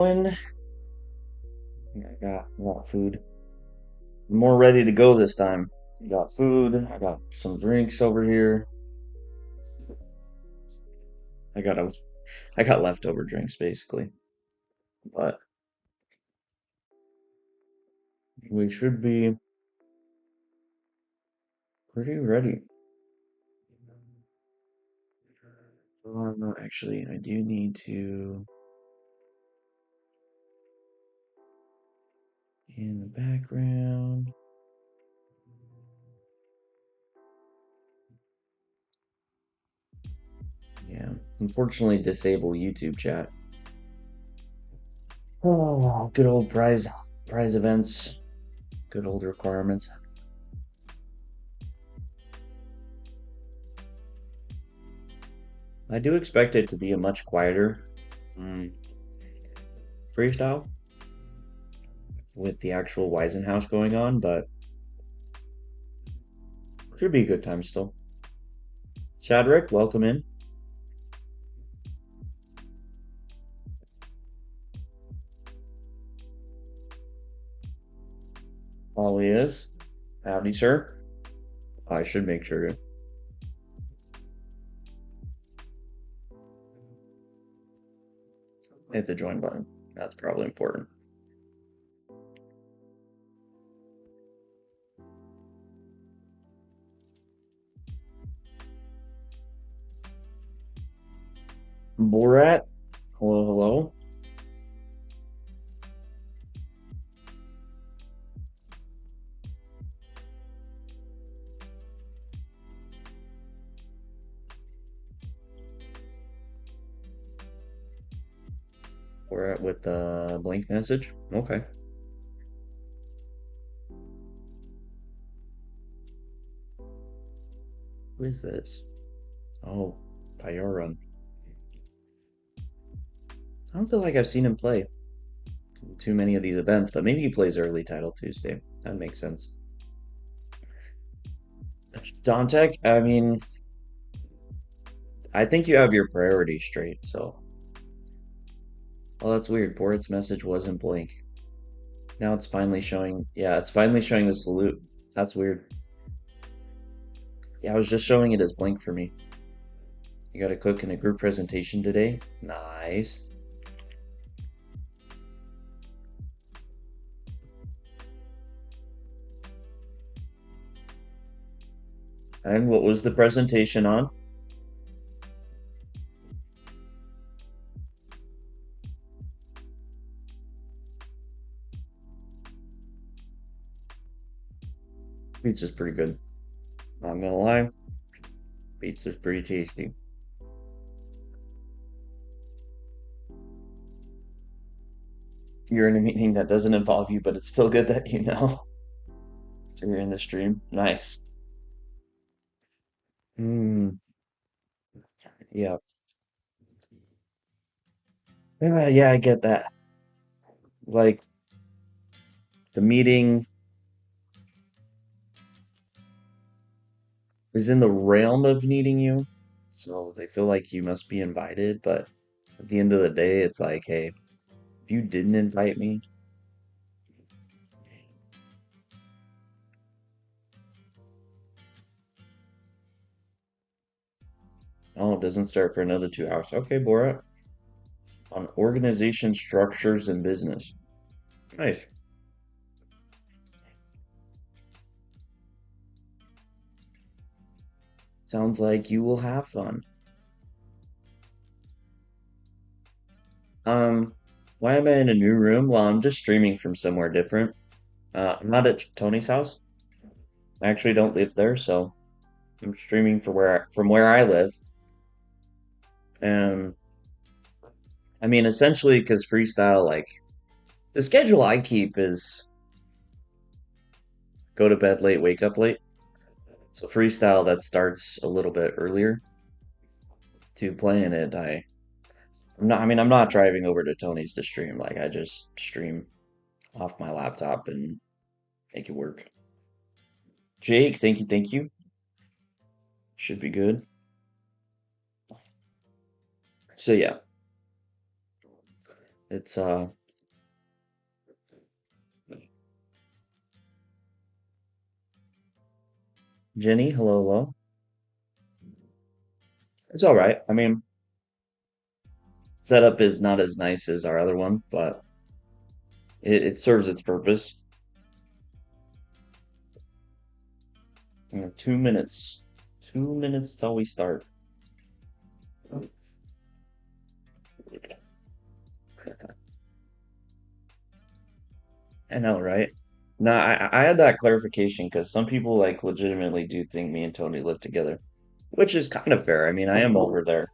I got food. I'm more ready to go this time. I got food. I got some drinks over here. I got a, I got leftover drinks basically, but we should be pretty ready. No, actually, I do need to in the background. Yeah, unfortunately, disable YouTube chat. Oh, good old prize events. Good old requirements. I do expect it to be a much quieter mm, freestyle with the actual Weisenhouse going on, but should be a good time still. Chadrick, welcome in. Ollie is. Howdy, sir. I should make sure to hit the join button. That's probably important. Borat, hello, hello. Borat with the blank message. Okay. Who is this? Oh, Pyoran. I don't feel like I've seen him play too many of these events, but maybe he plays early Title Tuesday. That makes sense. Dantec, I mean, I think you have your priorities straight, so. Well, that's weird. Borat's message wasn't blank. Now it's finally showing. Yeah, it's finally showing the salute. That's weird. Yeah, I was just showing it as blank for me. You got to cook in a group presentation today? Nice. And what was the presentation on? Pizza's pretty good. Not gonna lie, pizza's pretty tasty. You're in a meeting that doesn't involve you, but it's still good that you know. So you're in the stream. Nice. Hmm. Yeah. Yeah, I get that. Like the meeting is in the realm of needing you, so they feel like you must be invited, but at the end of the day, it's like, hey, if you didn't invite me, oh, it doesn't start for another 2 hours. Okay, Borat. On organization structures and business. Nice. Sounds like you will have fun. Um, why am I in a new room? Well, I'm just streaming from somewhere different. I'm not at Tony's house. I actually don't live there, so I'm streaming from where I live. And I mean, essentially, because freestyle, like the schedule I keep is go to bed late, wake up late. So freestyle that starts a little bit earlier to playing it. I'm not driving over to Tony's to stream. Like I just stream off my laptop and make it work. Jake, thank you, thank you. Should be good. So yeah, It's Jenny, hello, hello. It's all right. I mean, setup is not as nice as our other one, but it serves its purpose. 2 minutes. 2 minutes till we start. I know, right? No, I had that clarification because some people like legitimately do think me and Tony live together, which is kind of fair. I mean, I am over there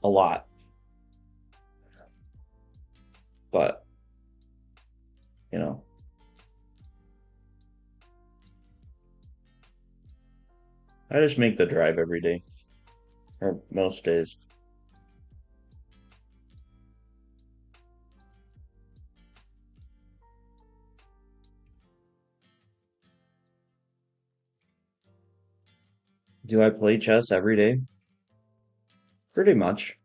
a lot, but you know, I just make the drive every day or most days. Do I play chess every day? Pretty much.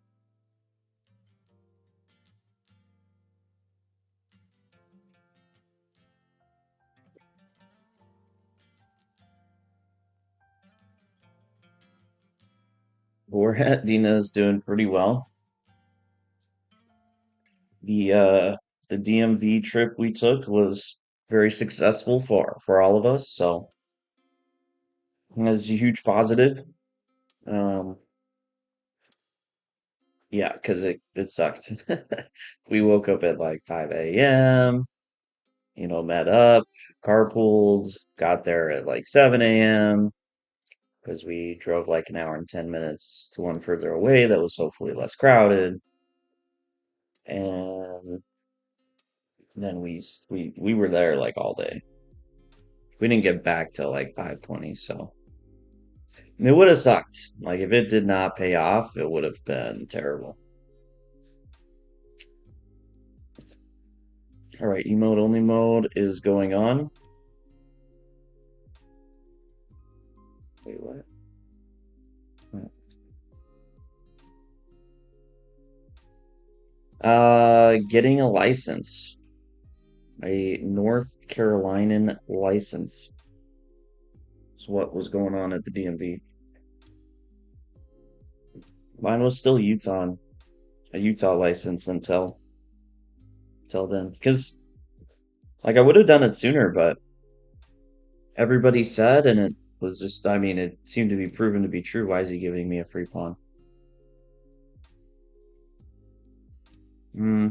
Dina's doing pretty well. The uh the DMV trip we took was very successful for all of us, so that's a huge positive. Um, yeah, because it sucked. We woke up at like 5 a.m., met up, carpooled, got there at like 7 a.m. because we drove like an hour and 10 minutes to one further away that was hopefully less crowded. And then we were there like all day. We didn't get back till like 5:20, so it would have sucked. Like if it did not pay off, it would have been terrible. All right, emote only mode is going on. Wait, what? Getting a license, a North Carolinian license. Is what was going on at the DMV. Mine was still Utah, a Utah license until then. Because like I would have done it sooner, but everybody said, and it was just, I mean, it seemed to be proven to be true. Why is he giving me a free pawn? Hmm.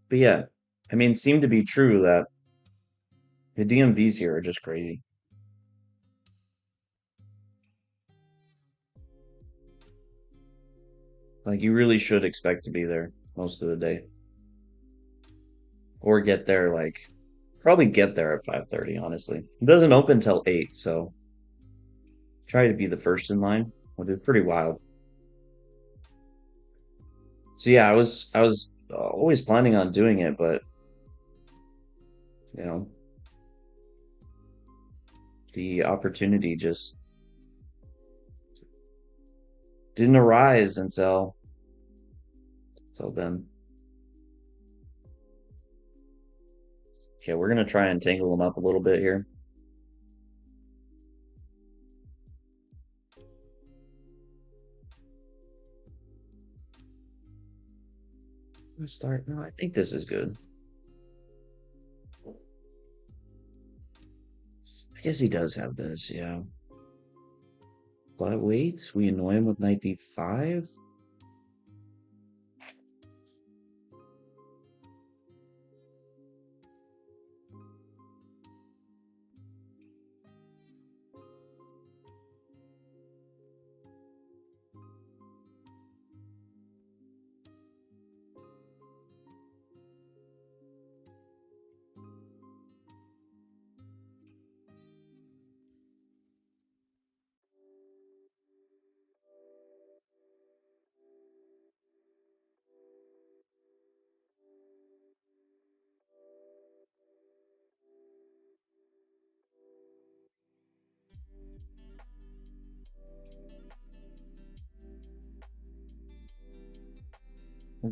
But yeah, I mean, it seemed to be true that the DMVs here are just crazy. Like you really should expect to be there most of the day, or get there like probably get there at 5:30. Honestly, it doesn't open till 8, so try to be the first in line, which is pretty wild. So yeah, I was always planning on doing it, but you know, the opportunity just didn't arise until then. Okay, we're gonna try and tangle them up a little bit here. Let's start. No, I think this is good. I guess he does have this, yeah. But wait, we annoy him with knight d5.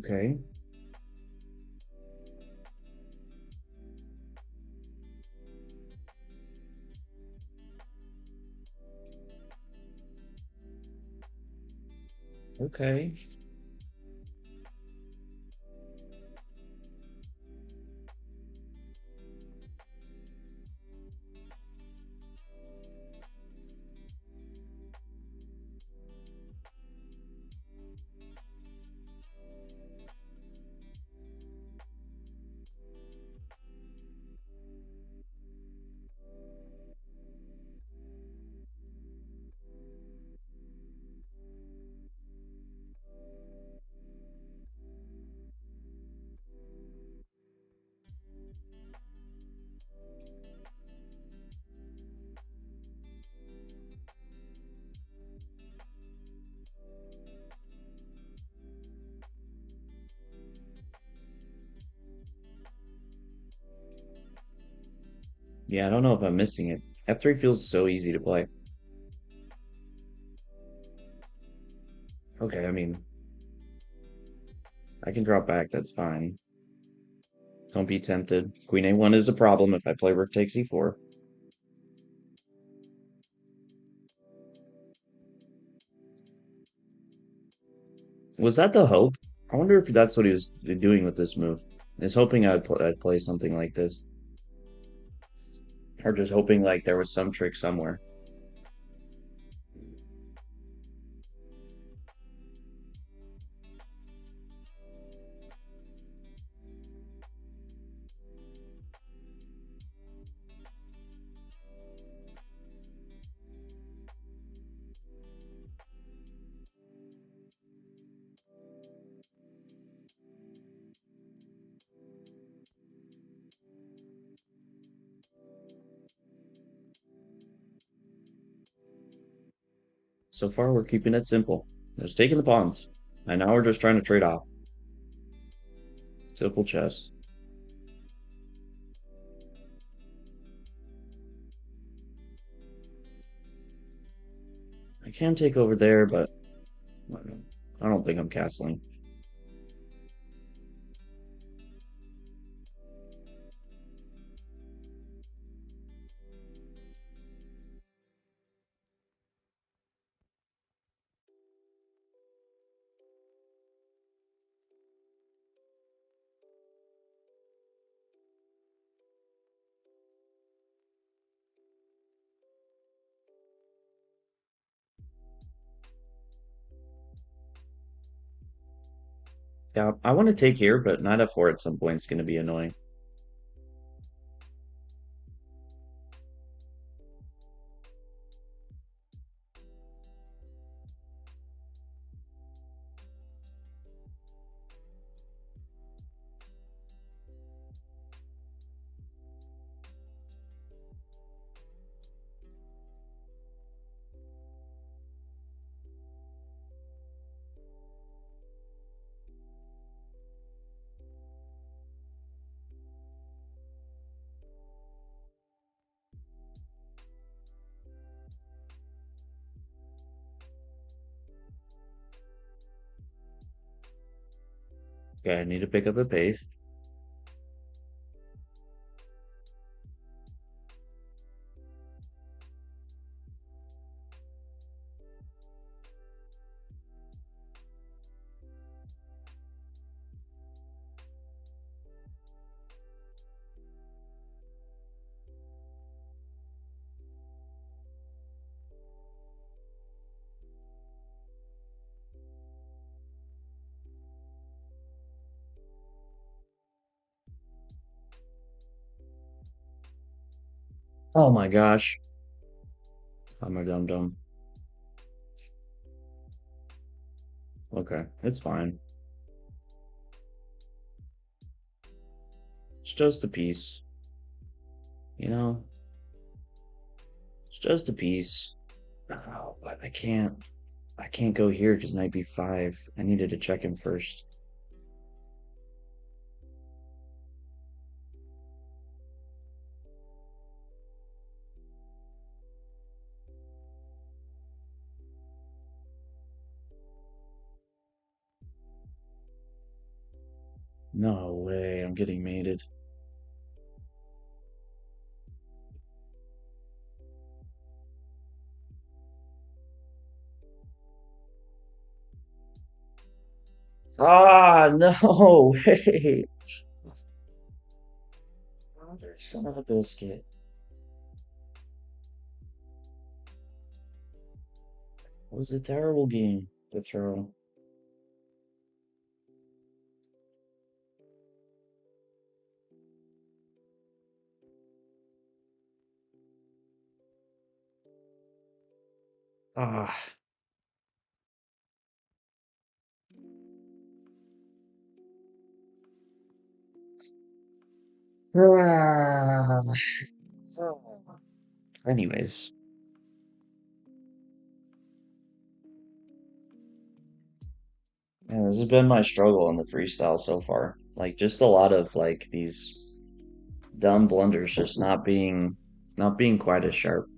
Okay. Okay. Yeah, I don't know if I'm missing it. F3 feels so easy to play. Okay, I mean, I can drop back, that's fine. Don't be tempted. Queen A1 is a problem if I play rook takes E4. Was that the hope? I wonder if that's what he was doing with this move. Is hoping I'd play something like this. Or just hoping like there was some trick somewhere. So far, we're keeping it simple. Just taking the pawns. And now we're just trying to trade off. Simple chess. I can take over there, but I don't think I'm castling. Yeah, I want to take here, but knight f4 at some point is going to be annoying. Okay, I need to pick up a pace. Oh my gosh. I'm a dum-dum. Okay, it's fine. It's just a piece. You know, it's just a piece. Oh, but I can't go here because knight b5. I needed to check him first. No way, I'm getting mated. Ah, no way. Mother son of a biscuit. It was a terrible game to throw. Ah. Ah. Anyways, man, this has been my struggle in the freestyle so far. Like just a lot of like these dumb blunders just not being quite as sharp.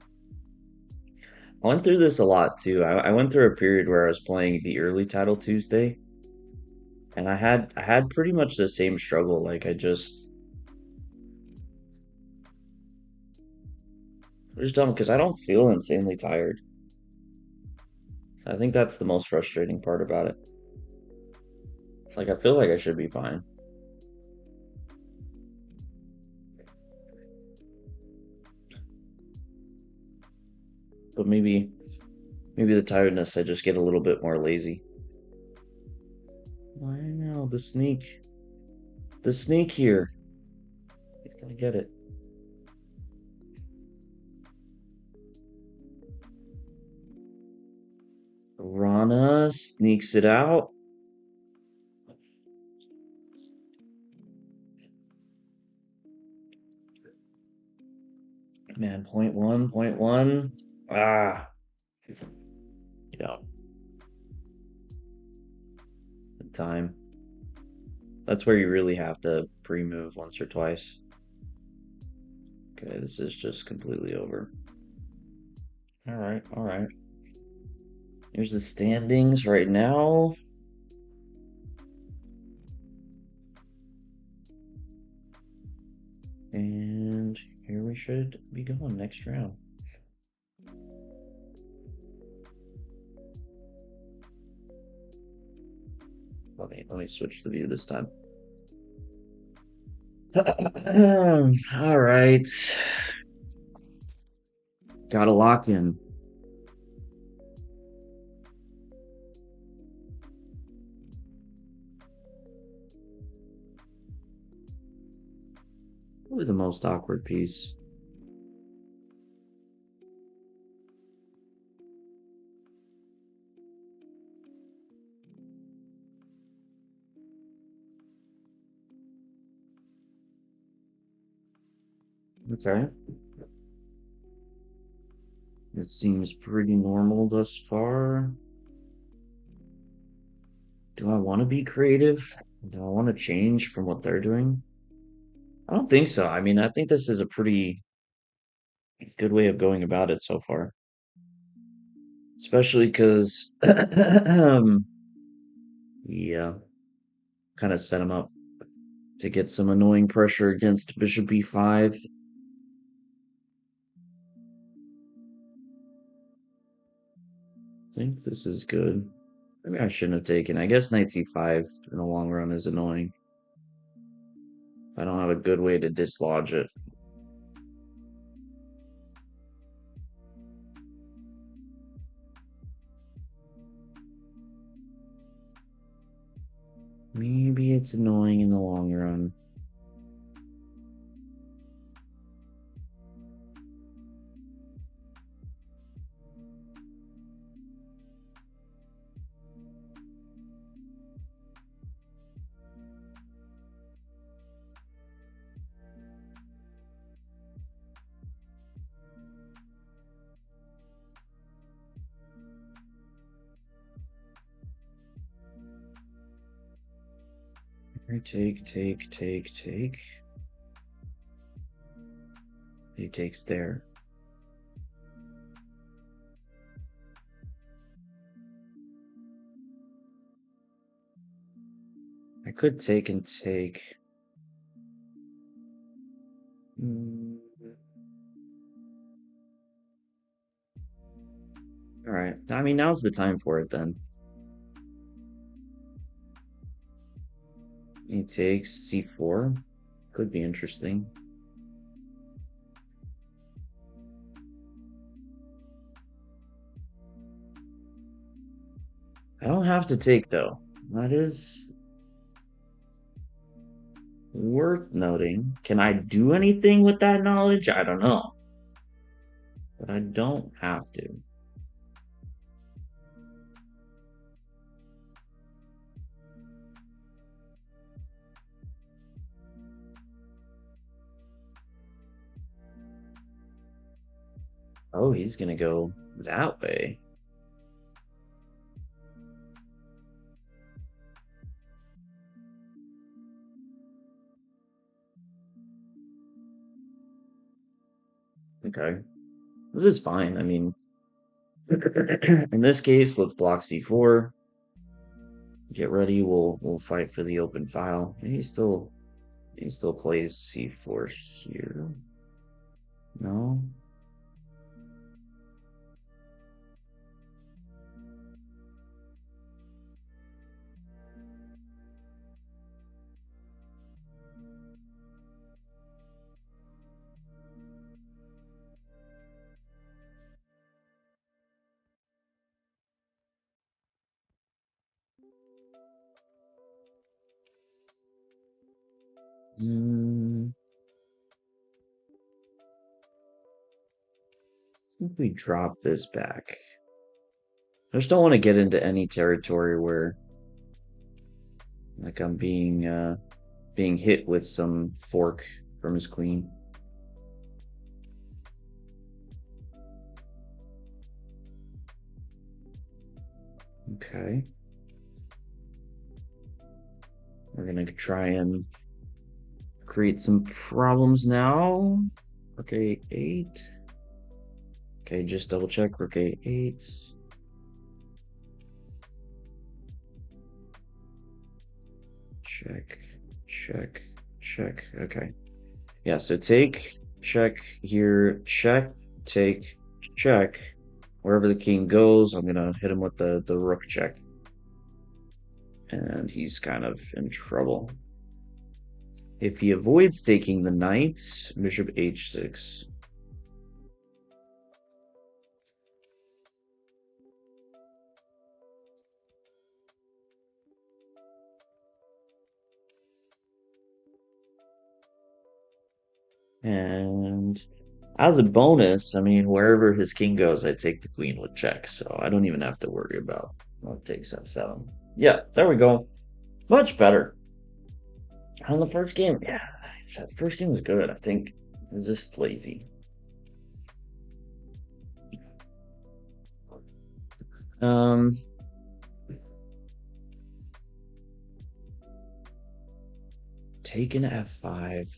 I went through this a lot too. I went through a period where I was playing the early title Tuesday, and I had pretty much the same struggle. Like I just dumb because I don't feel insanely tired. I think that's the most frustrating part about it. It's like I feel like I should be fine, but maybe the tiredness I just get a little bit more lazy. Wow, the sneak here. He's gonna get it. Rana sneaks it out. Man, point one, point one. Ah, yeah, the time. That's where you really have to pre-move once or twice. Okay, this is just completely over. All right, all right. Here's the standings right now. And here we should be going next round. Let me switch the view this time. All right. Gotta lock in. Probably the most awkward piece. Okay. It seems pretty normal thus far. Do I want to be creative? Do I want to change from what they're doing? I don't think so. I mean, I think this is a pretty good way of going about it so far. Especially because, yeah, kind of set him up to get some annoying pressure against Bishop B5. I think this is good. Maybe I shouldn't have taken. I guess Knight C5 in the long run is annoying. I don't have a good way to dislodge it. Maybe it's annoying in the long run. Take, take, take, take. He takes there. I could take and take. Mm, all right. I mean, now's the time for it then. He takes c4. Could be interesting. I don't have to take though. That is worth noting. Can I do anything with that knowledge? I don't know. But I don't have to. Oh, he's gonna go that way. Okay. This is fine. I mean, in this case, let's block c4. Get ready. We'll fight for the open file. He still plays c4 here. No. Hmm. I think we drop this back. I just don't want to get into any territory where like I'm being hit with some fork from his queen. Okay. We're gonna try and create some problems now. Rook a8. Okay, just double check. Rook a8. Check, check, check. Okay. Yeah, so take, check here, check, take, check. Wherever the king goes, I'm gonna hit him with the rook check. And he's kind of in trouble. If he avoids taking the knight, bishop h6. And as a bonus, I mean, wherever his king goes, I take the queen with check, so I don't even have to worry about what takes f7. Yeah, there we go. Much better. On the first game, yeah, the first game was good. I think it was just lazy. Um, taking f5.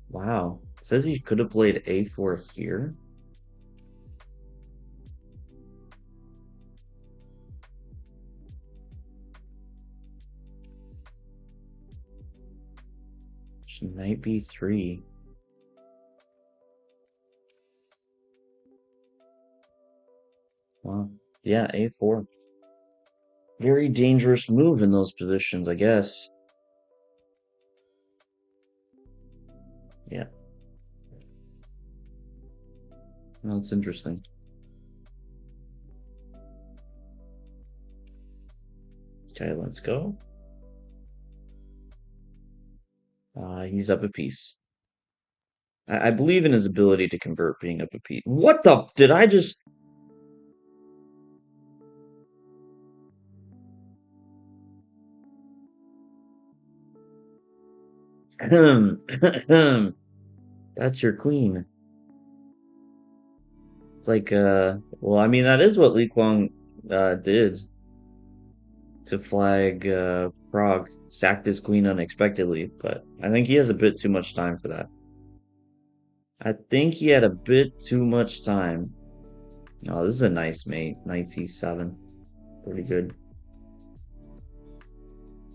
Wow. It says he could have played a4 here. Knight b3. Wow. Yeah, a4. Very dangerous move in those positions, I guess. Yeah. That's interesting. Okay, let's go. He's up a piece. I believe in his ability to convert being up a piece. What the? Did I just? That's your queen. It's like, well, I mean, that is what Li Kuang did to flag Prague. Sacked his queen unexpectedly, but I think he has a bit too much time for that. I think he had a bit too much time. Oh, this is a nice mate. Knight C7. Pretty good.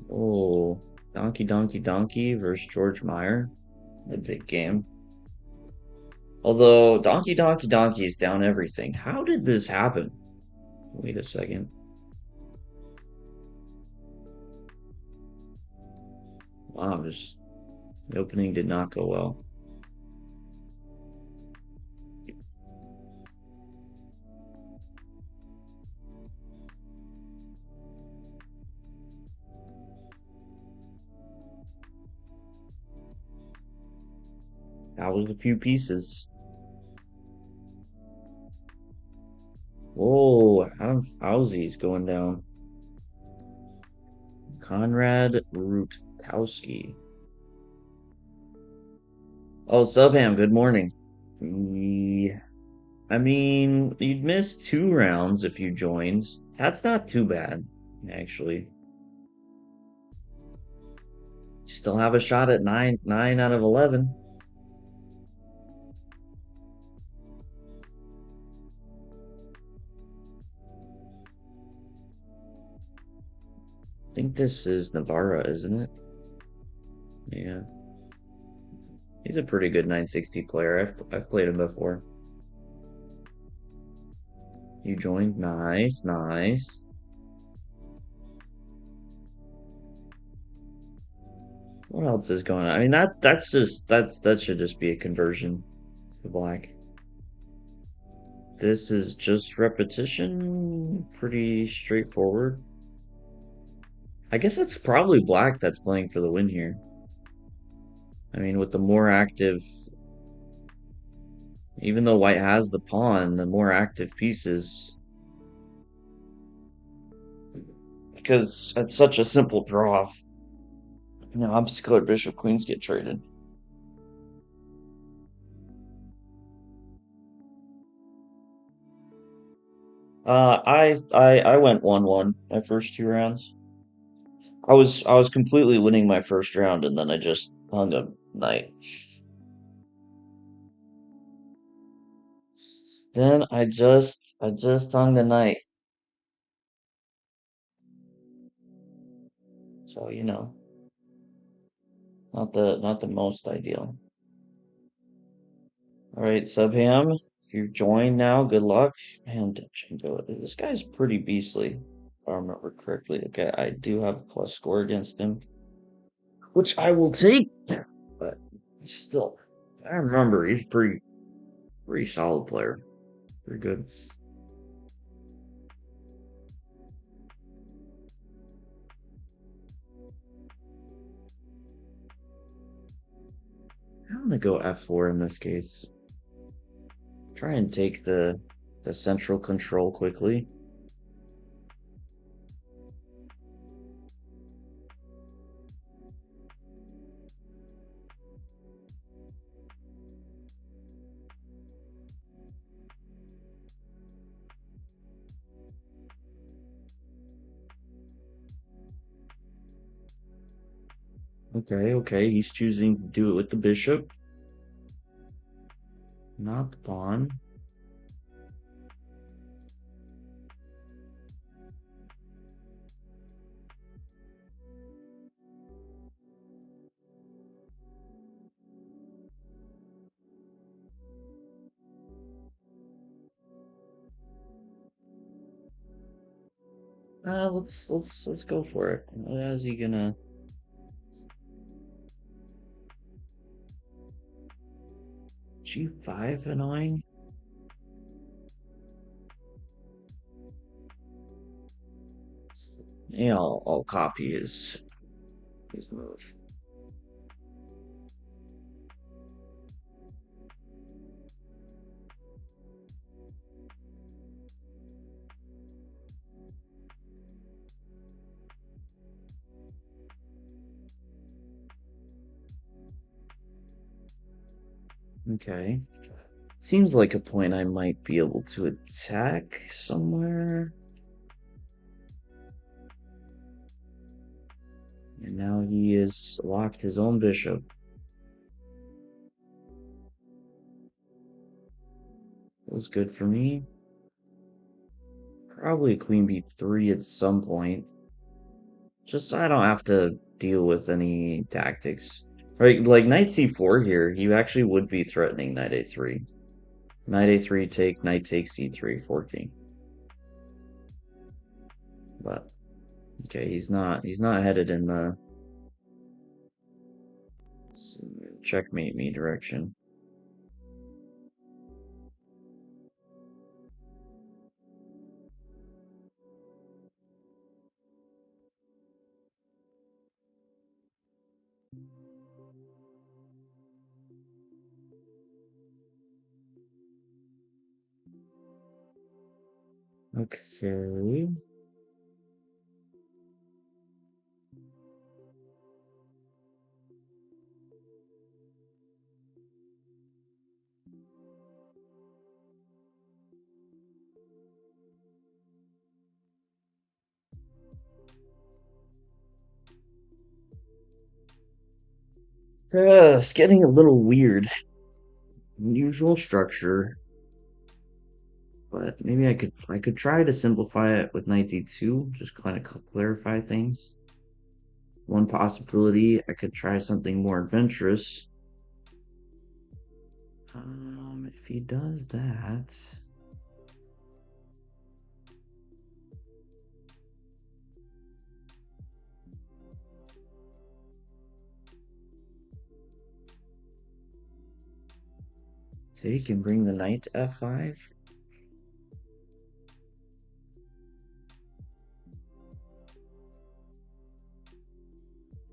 Oh, Donkey Donkey Donkey versus George Meyer. A big game. Although Donkey Donkey Donkey is down everything. How did this happen? Wait a second. Wow, just the opening did not go well. That was a few pieces. Whoa, Adam Fauzi's going down. Conrad Rutkowski. Oh, Subham, good morning. I mean, you'd miss 2 rounds if you joined. That's not too bad, actually. You still have a shot at 9 out of 11. I think this is Navarra, isn't it? Yeah. He's a pretty good 960 player. I've played him before. You joined? Nice, nice. What else is going on? I mean that should just be a conversion to black. This is just repetition. Pretty straightforward. I guess it's probably black that's playing for the win here. I mean, with the more active, even though white has the pawn, the more active pieces, because it's such a simple draw. You know, obstacle bishop queens get traded. I went 1-1 my first 2 rounds. I was completely winning my first round, and then I just hung a knight. Then I just hung the knight. So, not the most ideal. All right, Subham, if you join now, good luck. Man, Dinchenko, this guy's pretty beastly, if I remember correctly. Okay, I do have a plus score against him, which I will take, but still, I remember he's pretty solid player. Pretty good. I'm gonna go F4 in this case. Try and take the central control quickly. Okay, okay, he's choosing to do it with the bishop, not the pawn. Let's go for it. How's he gonna? G5 annoying? Yeah, I'll copy his move. Okay. Seems like a point I might be able to attack somewhere. And now he has locked his own bishop. was good for me. Probably queen b3 at some point. Just so I don't have to deal with any tactics. Right, like knight c4 here, you actually would be threatening knight a3. Knight a3 take, knight takes c3, forking. But okay, he's not headed in the checkmate me direction. Okay. It's getting a little weird. Unusual structure, but maybe I could try to simplify it with knight d2, just kind of clarify things. One possibility, I could try something more adventurous. If he does that, take and bring the knight to f5.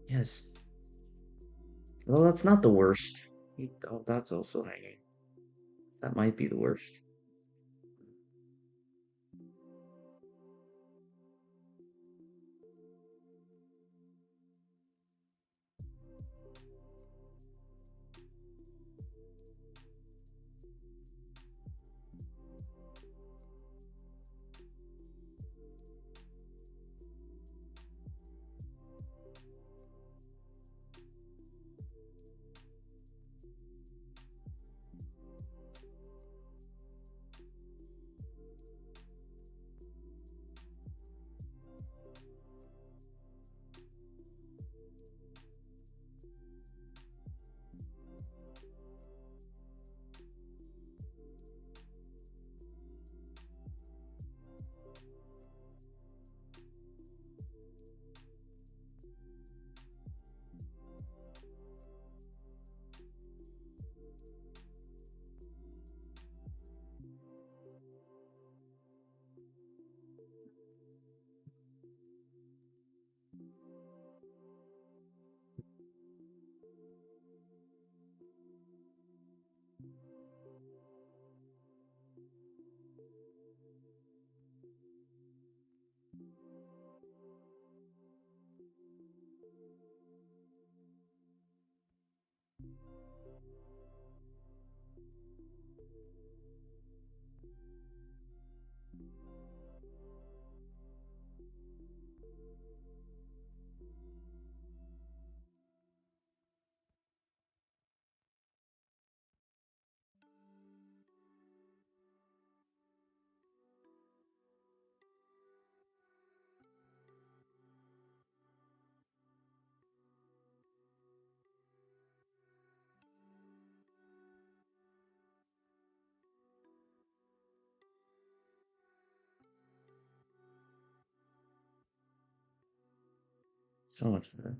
Yes. Well, that's not the worst. Oh, that's also hanging. That might be the worst. So much better.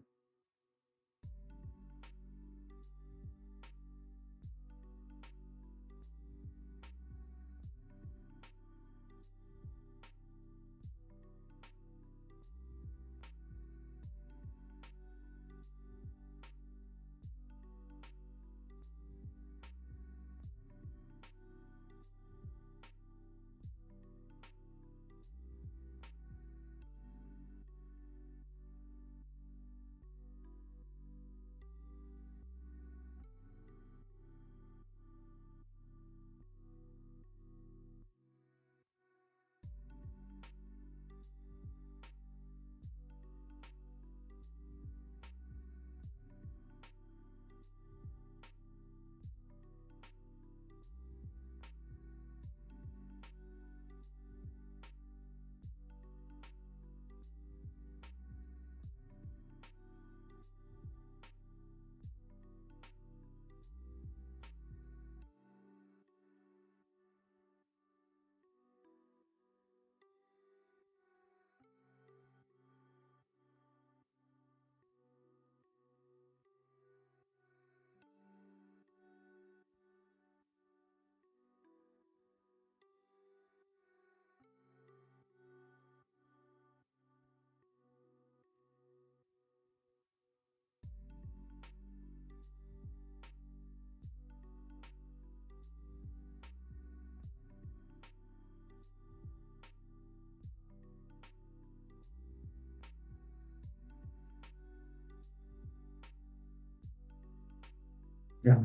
Yeah.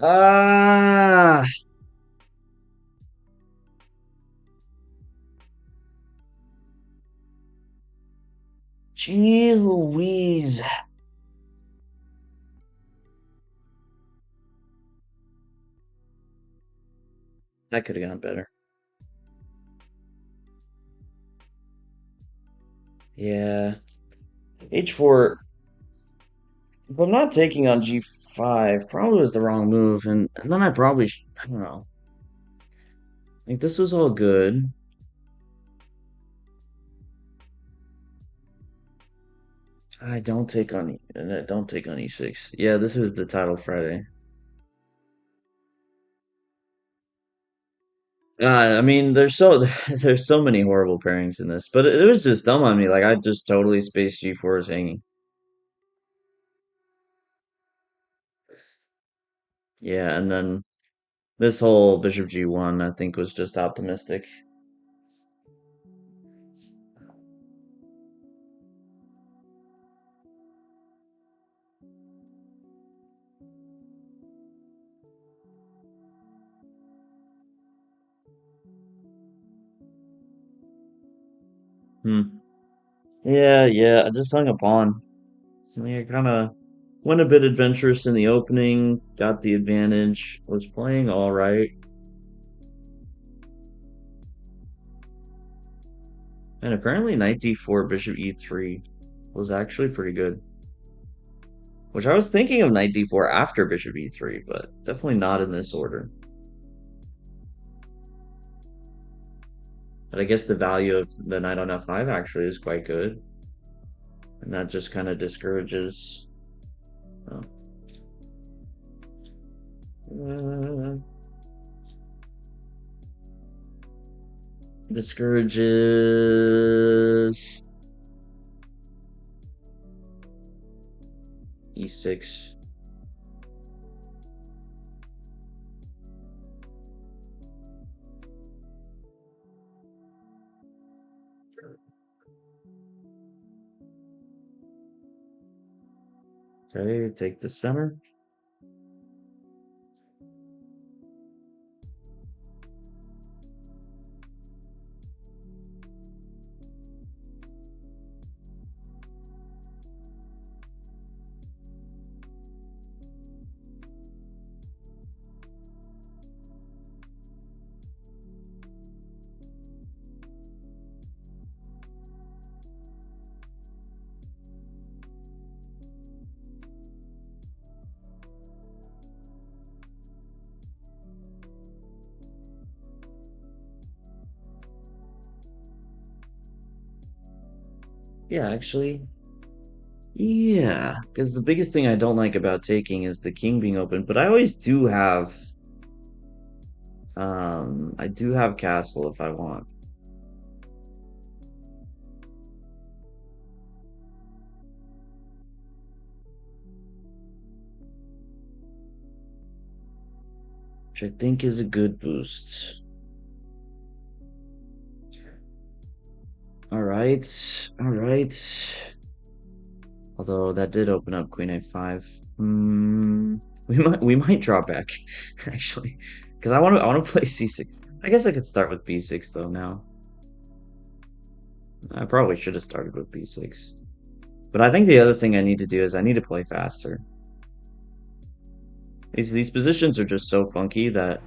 Ah, jeez Louise. That could have gone better. Yeah. H4, if I'm not taking on G5, probably was the wrong move, and then I don't know. Like, this was all good. I don't take on E6. Yeah, this is the title Friday. I mean, there's so many horrible pairings in this, but it was just dumb on me. Like, I just totally spaced G4 as hanging. Yeah, and then this whole Bishop G1, I think, was just optimistic. Hmm. Yeah, yeah, I just hung a pawn. So yeah, kind of went a bit adventurous in the opening, got the advantage, was playing all right, and apparently knight d4, bishop e3 was actually pretty good. Which I was thinking of knight d4 after bishop e3, but definitely not in this order. But I guess the value of the knight on f5 actually is quite good, and that just kind of discourages. Oh, uh, discourages e6. Okay, take the center. Yeah, actually, yeah, because the biggest thing I don't like about taking is the king being open, but I always do have, I do have castle if I want. Which I think is a good boost. All right, all right. Although that did open up queen a5. Hmm, we might drop back actually, because I want to play c6. I guess I could start with b6 though now. I probably should have started with b6. But I think the other thing I need to do is I need to play faster. These positions are just so funky that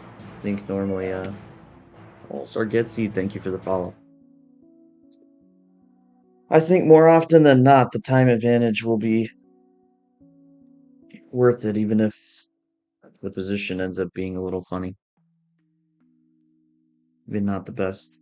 I think normally oh, Sargetsi, thank you for the follow. I think more often than not the time advantage will be worth it, even if the position ends up being a little funny. Maybe not the best.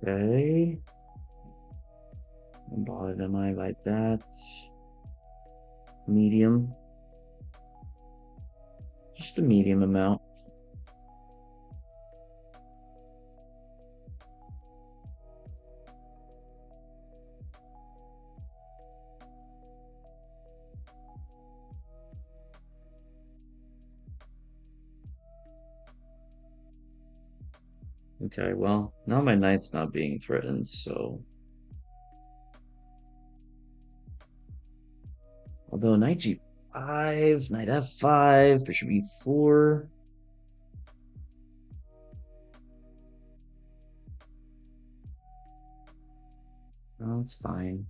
Okay. Bothered am I like that? Medium. Just a medium amount. Okay, well, now my knight's not being threatened, so... Although knight g5, knight f5, bishop e4... Well, it's fine.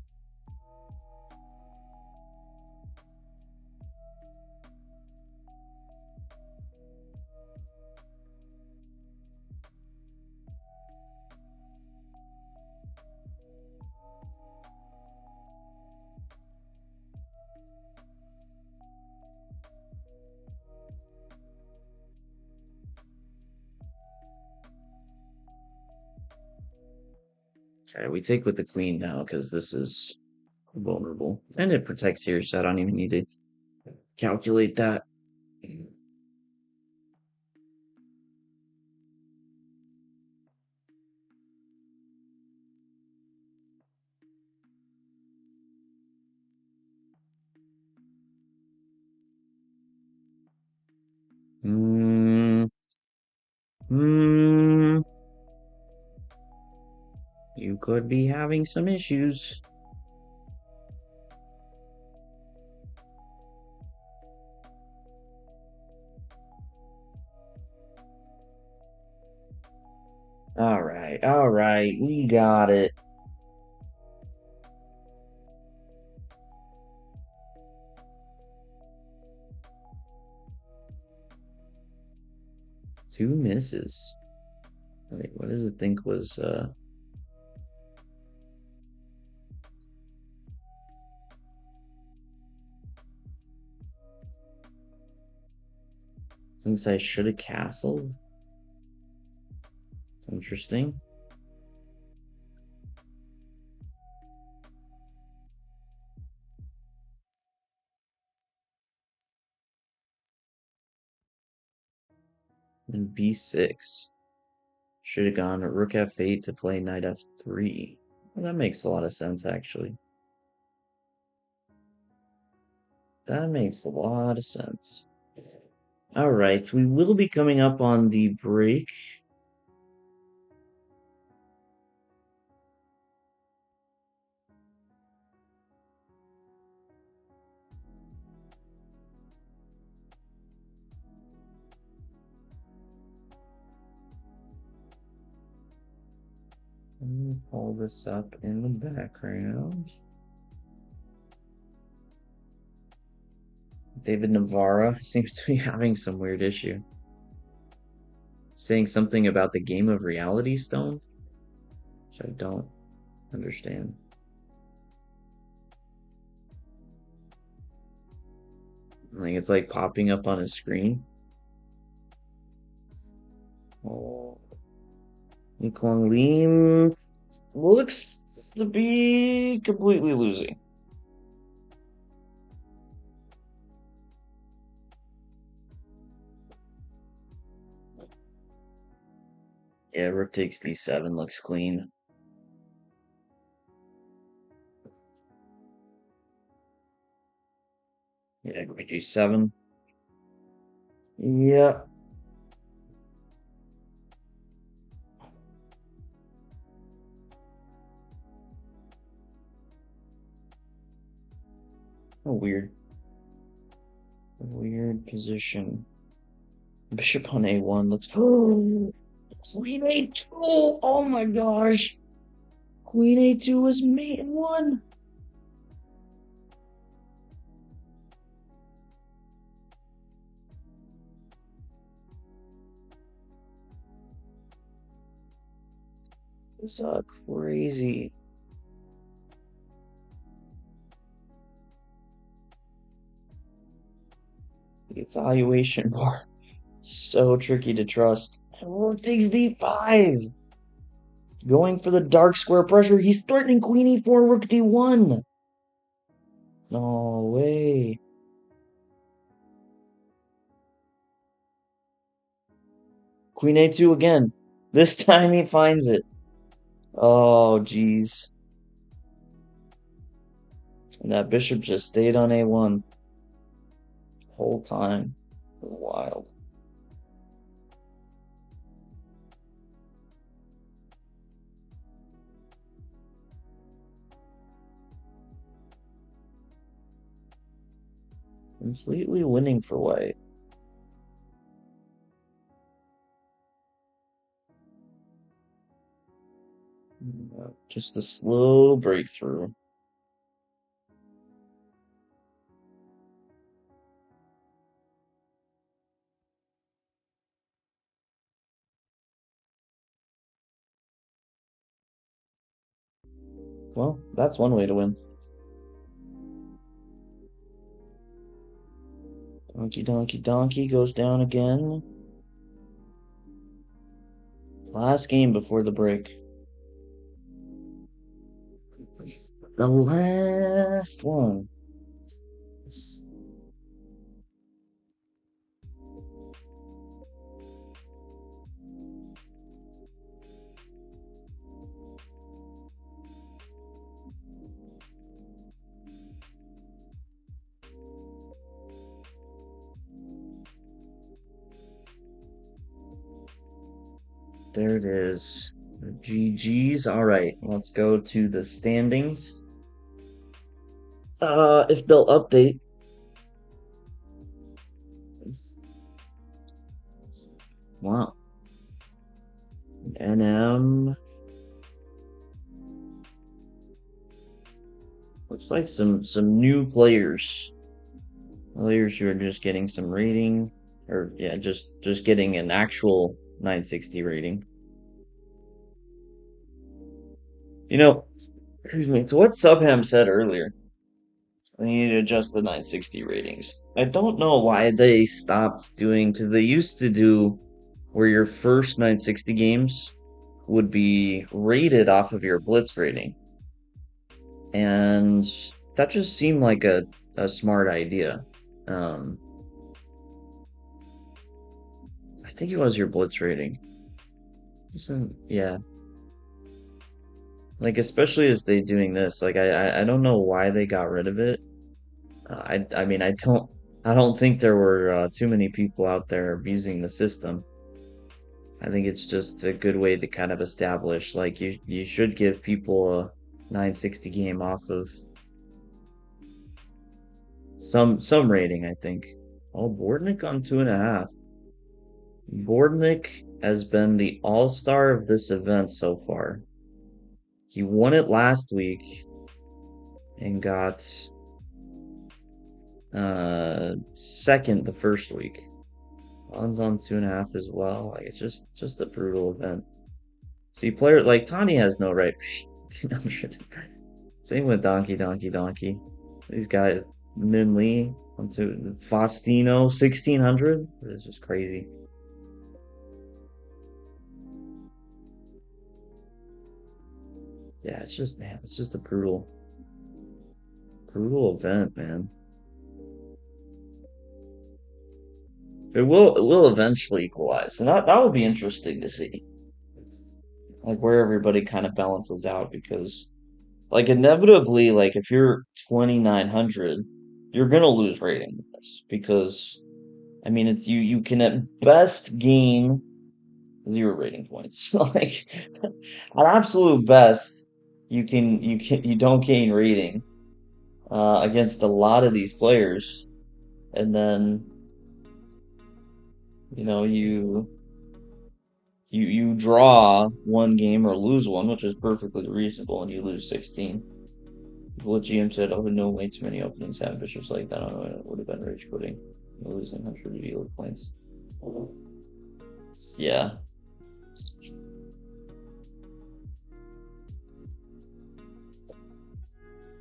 Okay, we take with the queen now because this is vulnerable. And it protects here, so I don't even need to calculate that. Hmm. Hmm. You could be having some issues. All right, we got it. Two misses. Wait, what does it think was, thinks I should have castled? Interesting. And b6. Should have gone rook f8 to play knight f3. Well, that makes a lot of sense, actually. That makes a lot of sense. All right, we will be coming up on the break. Let me pull this up in the background. David Navarra seems to be having some weird issue. Saying something about the game of reality stone, which I don't understand. Like it's like popping up on his screen. Oh, Kwang Lim looks to be completely losing. Yeah, rook takes d7 looks clean. Yeah, queen g7. Yeah. A weird position. Bishop on a1 looks. Queen a2. Oh my gosh. Queen a2 is mate in one. It's crazy. The evaluation bar. So tricky to trust. Rook takes d5. Going for the dark square pressure. He's threatening queen e4, rook d1. No way. Queen A2 again. This time he finds it. Oh, jeez. And that bishop just stayed on A1 whole time. Wild. Completely winning for white. Just a slow breakthrough. Well, that's one way to win. Donkey, donkey, donkey goes down again. Last game before the break. The last one. There it is. GG's. All right, let's go to the standings. If they'll update. Wow. NM. Looks like some new players. Players who are just getting some rating, or yeah, just getting an actual 960 rating. You know, excuse me. To what Subham said earlier, they need to adjust the 960 ratings. I don't know why they stopped doing, because they used to do where your first 960 games would be rated off of your Blitz rating. And that just seemed like a smart idea. Um, I think it was your Blitz rating. Yeah, like especially as they doing this, like I don't know why they got rid of it. I mean I don't think there were too many people out there abusing the system. I think it's just a good way to kind of establish like you should give people a 960 game off of some rating, I think. Oh, Bordnik on 2.5. Bordnik has been the all-star of this event so far. He won it last week and got second the first week. On's on 2.5 as well. Like it's just a brutal event. See, player like Tani has no right. Same with Donkey Donkey Donkey. These guys Min Lee onto Faustino 1600. It's just crazy. Yeah, it's just man, it's just a brutal event, man. It will eventually equalize, and that would be interesting to see, like where everybody kind of balances out because, like, inevitably, like if you're 2900, you're gonna lose rating in this because, I mean, it's you can at best gain 0 rating points, like at absolute best, you don't gain rating against a lot of these players, and then you know you draw one game or lose one, which is perfectly reasonable, and you lose 16. What GM said, "Oh, no, way too many openings have bishops like that." I don't know, it would have been rage quitting. Losing 100 deal points. Yeah,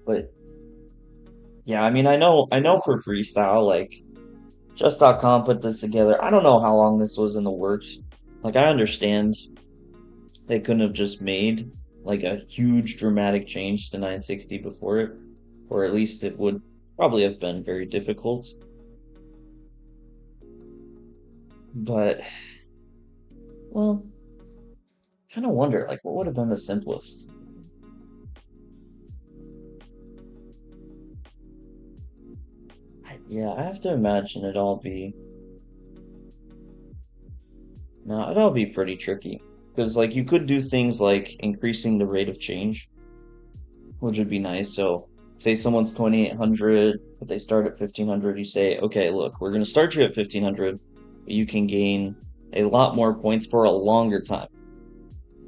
but yeah, I mean, I know for freestyle, like Just.com put this together. I don't know how long this was in the works. Like, I understand they couldn't have just made like a huge dramatic change to 960 before it, or at least it would probably have been very difficult. But Well, kind of wonder, like, what would have been the simplest? Yeah, I have to imagine it'd all be pretty tricky. Because, like, you could do things like increasing the rate of change, which would be nice. So, say someone's 2800, but they start at 1500, you say, okay, look, we're going to start you at 1500, but you can gain a lot more points for a longer time.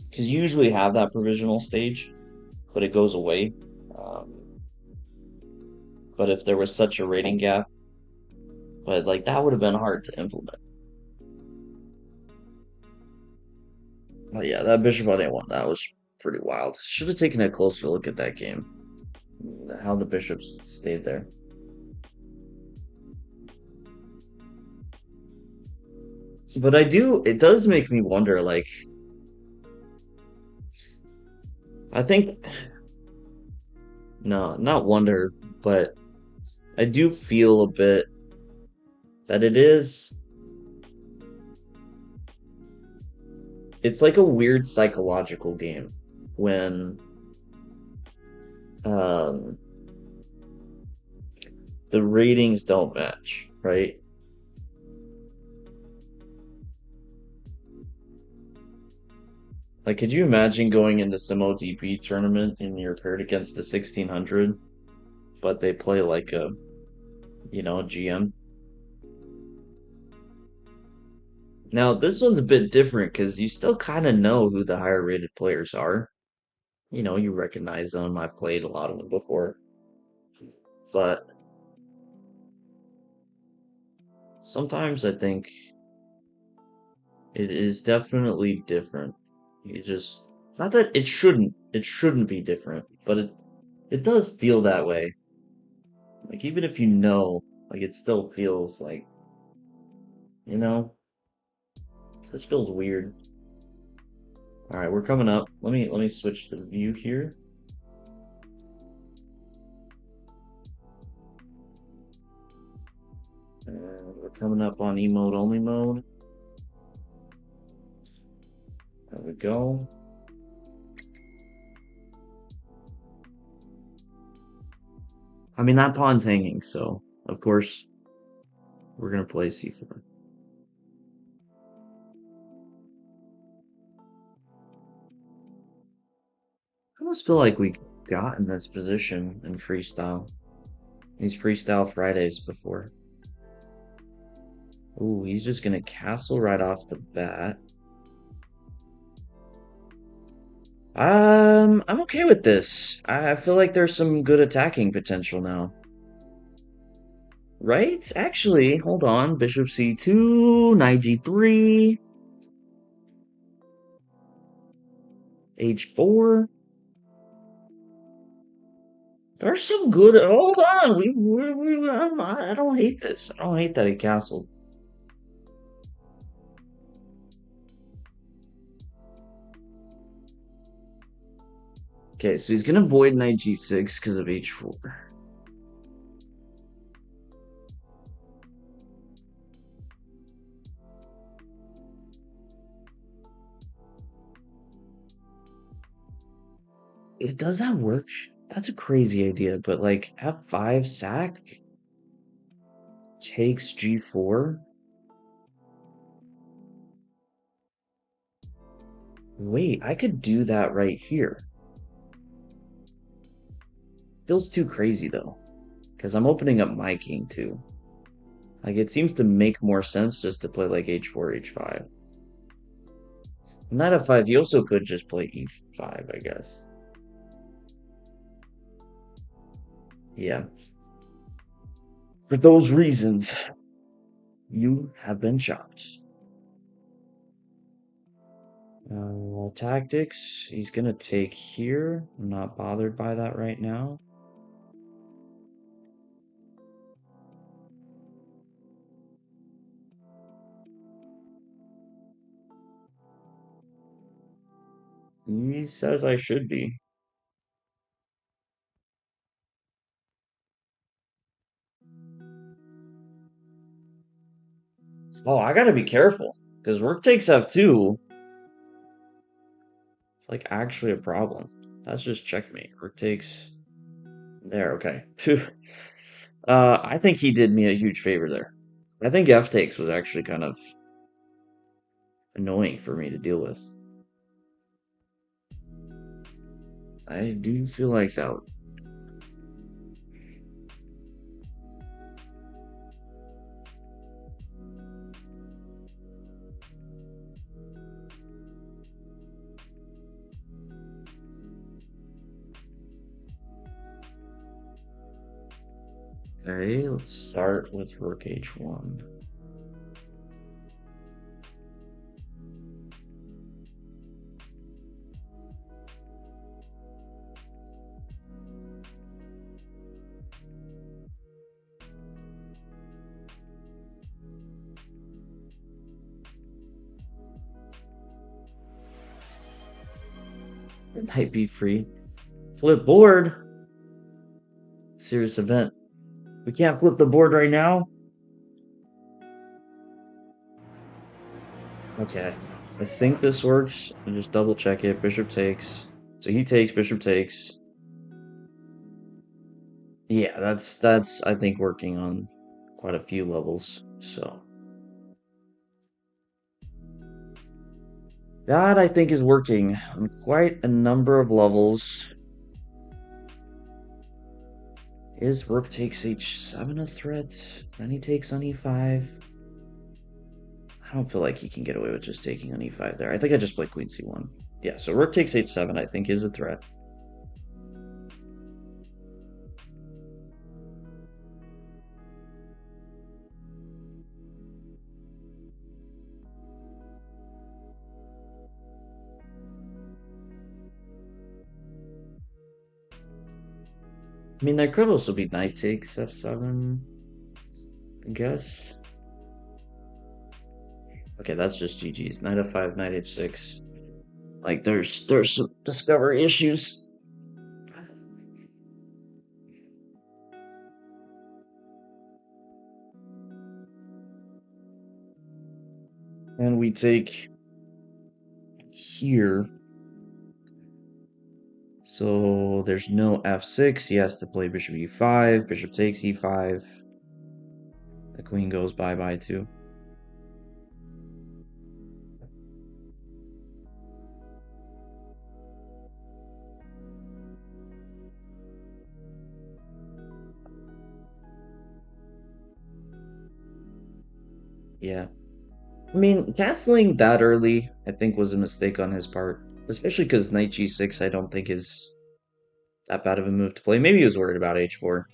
Because you usually have that provisional stage, but it goes away. Um, but if there was such a rating gap, but like that would have been hard to implement. But yeah, that Bishop on A1, that was pretty wild. Should have taken a closer look at that game. How the bishops stayed there. But it does make me wonder, like, I think, no, not wonder, but I do feel a bit that it's like a weird psychological game when um, the ratings don't match, right? Like, could you imagine going into some OTP tournament and you're paired against the 1600, but they play like GM? Now, this one's a bit different because you still kind of know who the higher rated players are. You recognize them. I've played a lot of them before. But sometimes I think it is definitely different. You just, not that it shouldn't be different, but it does feel that way. Like, even if you know, like, it still feels like, you know, this feels weird. All right, we're coming up. Let me switch the view here. And we're coming up on emote only mode. There we go. I mean, that pawn's hanging, so of course we're gonna play c4. I almost feel like we got in this position in freestyle. These freestyle Fridays before. Ooh, he's just gonna castle right off the bat. I'm okay with this. I feel like there's some good attacking potential now. Right? Actually, hold on. Bishop c2, knight g3, h4. There's some good. Hold on. I don't hate this. I don't hate that he castled. Okay, so he's gonna void knight g6 because of h4. Does that work? That's a crazy idea, but like f5 sack takes g4. Wait, I could do that right here. Feels too crazy though, because I'm opening up my king too. Like it seems to make more sense just to play like h4, h5. Knight f5, you also could just play e5, I guess. Yeah. For those reasons, you have been chopped. Tactics, he's gonna take here. I'm not bothered by that right now. He says I should be. Oh, I gotta be careful because rook takes f2. It's like actually a problem. That's just checkmate. Rook takes. There, okay. I think he did me a huge favor there. I think F takes was actually kind of annoying for me to deal with. I do feel like that. Okay, let's start with Rook H1. It might be free. Flip board. Serious event. We can't flip the board right now. Okay. I think this works. I'll just double check it. Bishop takes. So he takes, bishop takes. Yeah, that's I think working on quite a few levels. So that I think is working on quite a number of levels. Is rook takes h7 a threat? Then he takes on e5. I don't feel like he can get away with just taking on e5 there. I think I just played queen c1. Yeah, so rook takes h7 I think is a threat. I mean, there could also be knight takes f7, I guess. Okay, that's just GG's. Knight f5, knight h6. Like, there's some discovery issues. And we take here. So there's no f6. He has to play bishop e5. Bishop takes e5. The queen goes bye-bye too. Yeah. I mean, castling that early, I think, was a mistake on his part. Especially because knight g6, I don't think is that bad of a move to play. Maybe he was worried about h4.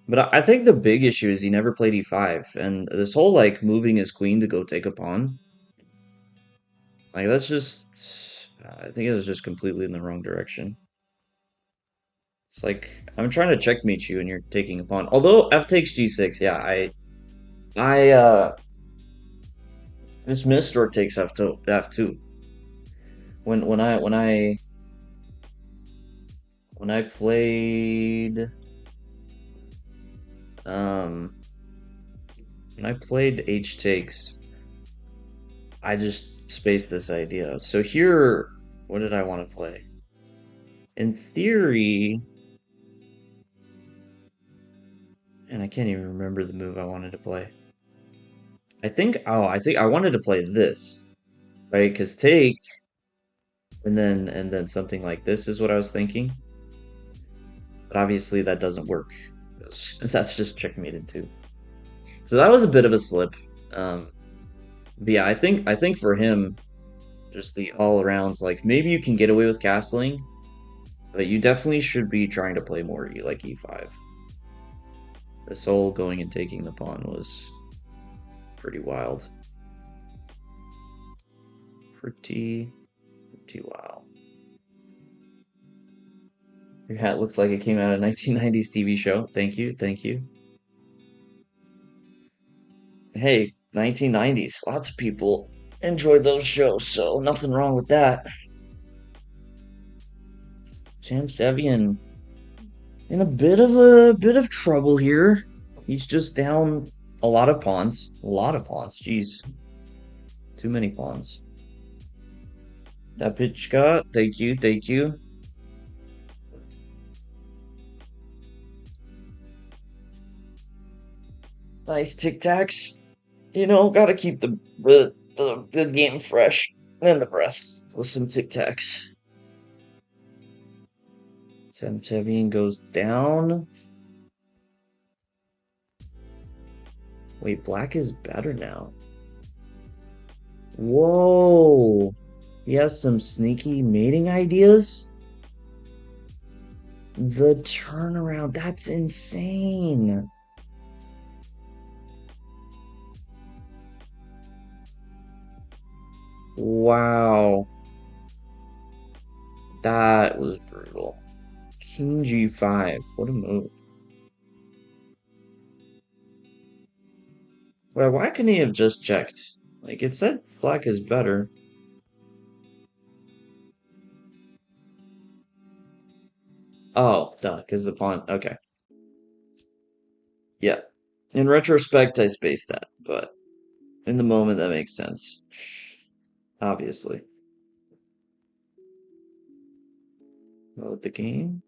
But I think the big issue is he never played e5. And this whole, like, moving his queen to go take a pawn, like, that's just... I think it was just completely in the wrong direction. It's like, I'm trying to checkmate you and you're taking a pawn. Although f takes g6, yeah, I dismissed rook takes f2. When I played um when I played h takes, I just spaced this idea. So here, what did I want to play? In theory, and I can't even remember the move I wanted to play. I think I wanted to play this, right? Because take and then something like this is what I was thinking. But obviously that doesn't work. That's just checkmated too. So that was a bit of a slip. But yeah, I think for him, just the all arounds, like maybe you can get away with castling, but you definitely should be trying to play more like e5. This whole going and taking the pawn was pretty wild. Pretty wild. Your hat looks like it came out of a 1990s TV show. Thank you, thank you. Hey, 1990s. Lots of people enjoyed those shows, so nothing wrong with that. Sam Sevian in a bit of trouble here. He's just down a lot of pawns. A lot of pawns. Jeez. Too many pawns. Tapichka, thank you, thank you. Nice Tic Tacs. You know, gotta keep the game fresh and the breath with some Tic Tacs. Temtevian goes down. Wait, black is better now. Whoa! He has some sneaky mating ideas? The turnaround, that's insane. Wow, that was brutal. King G5, what a move. Well, why couldn't he have just checked? Like, it said black is better. Oh, duh, because the pawn. Okay. Yeah. In retrospect, I spaced that, but in the moment, that makes sense. Obviously. Load the game.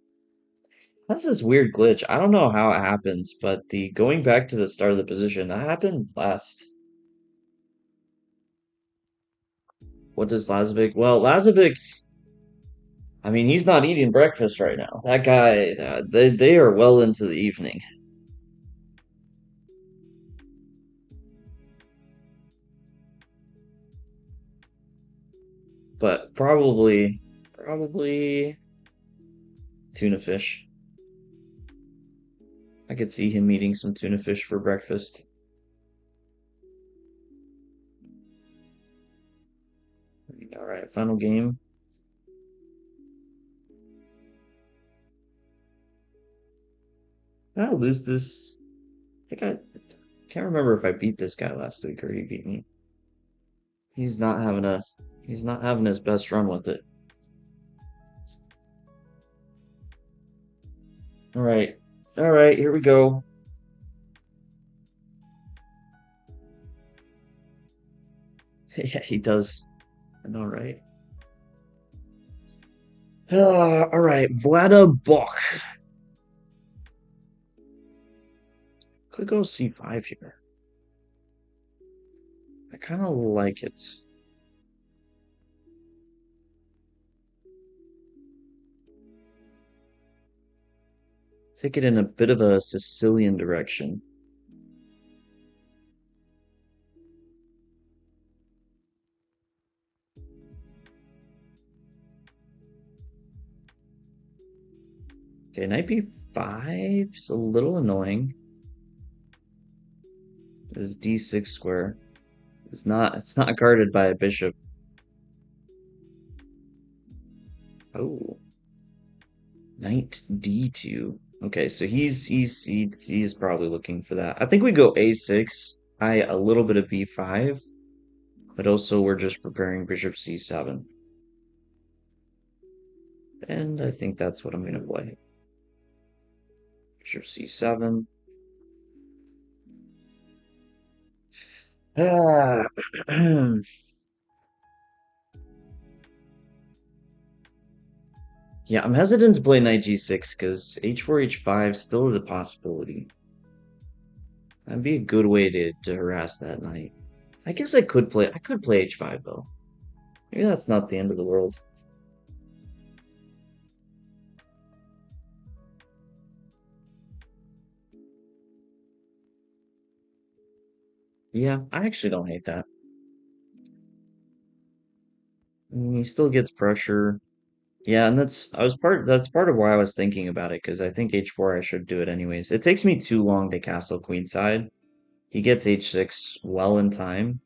That's this weird glitch. I don't know how it happens, but the going back to the start of the position, that happened last. What does Lazovic? Well, Lazovic, I mean, he's not eating breakfast right now. That guy, they are well into the evening. But probably tuna fish. I could see him eating some tuna fish for breakfast. All right, final game. I'll lose this. I think I can't remember if I beat this guy last week or he beat me. He's not having a he's not having his best run with it. All right. All right, here we go. Yeah, he does. I know, right? All right, Vlada Bok. Could go C5 here. I kind of like it. Take it in a bit of a Sicilian direction. Okay, knight b5 is a little annoying. This d6 square is not guarded by a bishop. Oh, knight d2. Okay, so he's probably looking for that. I think we go a6. A little bit of b5, but also we're just preparing bishop c7. And I think that's what I'm gonna play. Bishop c7. Ah. Yeah, I'm hesitant to play knight g6 because h4, h5 still is a possibility. That'd be a good way to harass that knight. I guess I could play h5 though. Maybe that's not the end of the world. Yeah, I actually don't hate that. I mean, he still gets pressure. Yeah, and that's part of why I was thinking about it, because I think h4 I should do it anyways. It takes me too long to castle queenside. He gets h6 well in time.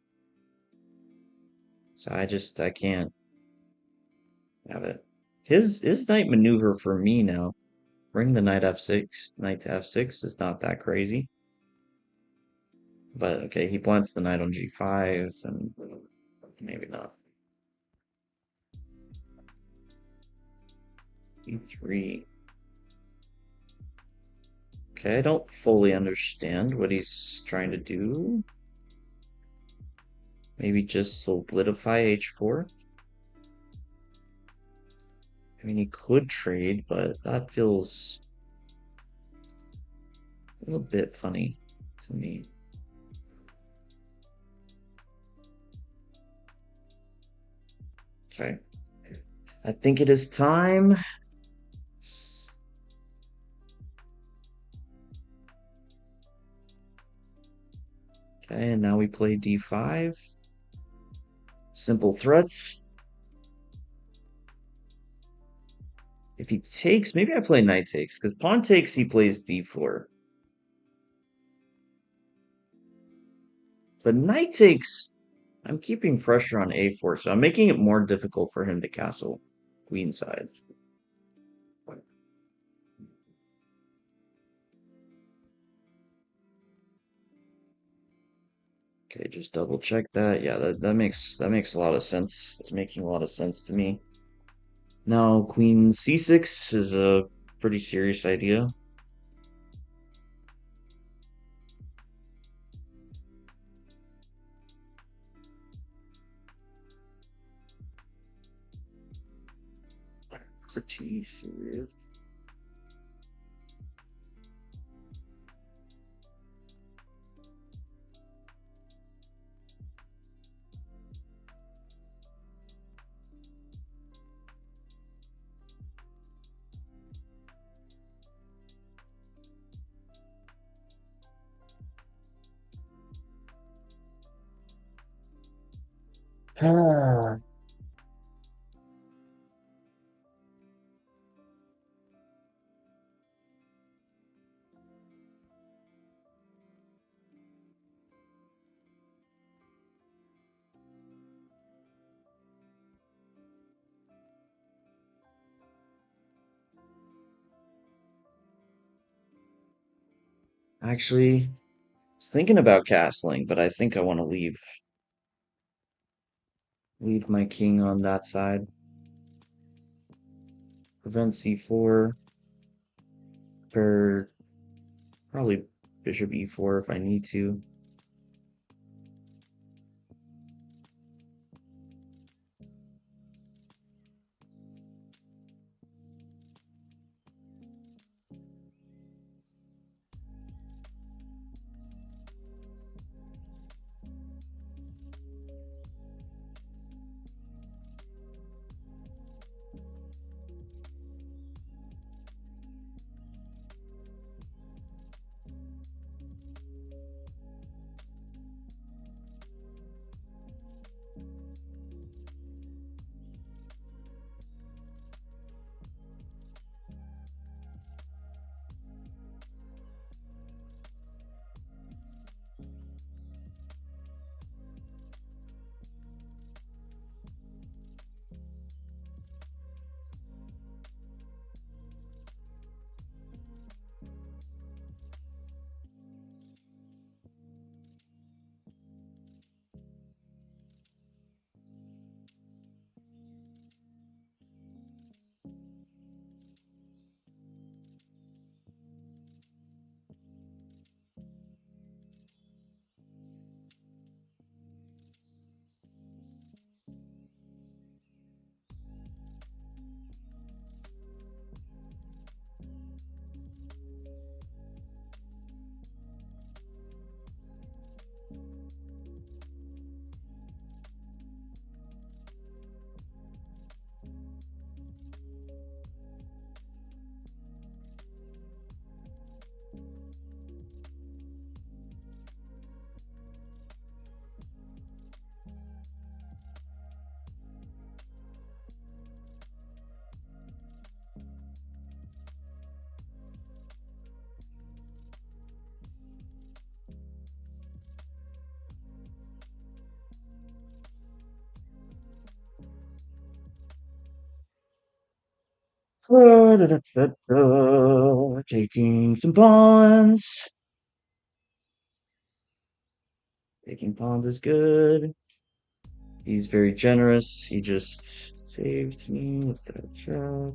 So I can't have it. His knight maneuver for me now. Bring the knight f6, knight to f6 is not that crazy. But okay, he plants the knight on g5, and maybe not. e3. Okay, I don't fully understand what he's trying to do. Maybe just solidify h4? I mean, he could trade, but that feels a little bit funny to me. Okay. I think it is time. Okay, and now we play d5. Simple threats. If he takes, maybe I play knight takes, because pawn takes, he plays d4. But knight takes, I'm keeping pressure on a4, so I'm making it more difficult for him to castle queenside. Okay, just double check that. Yeah, that makes a lot of sense. It's making a lot of sense to me. Now, queen c6 is a pretty serious idea. Pretty serious. Actually, I was thinking about castling, but I think I want to leave my king on that side. Prevent c4. Prepare probably bishop e4 if I need to. Taking some pawns. Taking pawns is good. He's very generous. He just saved me with that shot.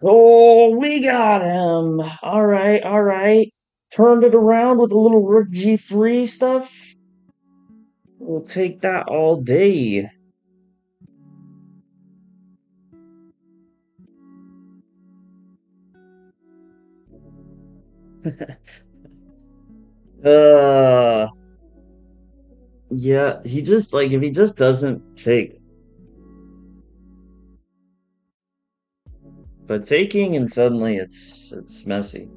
Oh, we got him. All right, all right. Turned it around with a little rook g3 stuff. We'll take that all day. Uh, yeah, he just like if he just doesn't take, but taking and suddenly it's messy.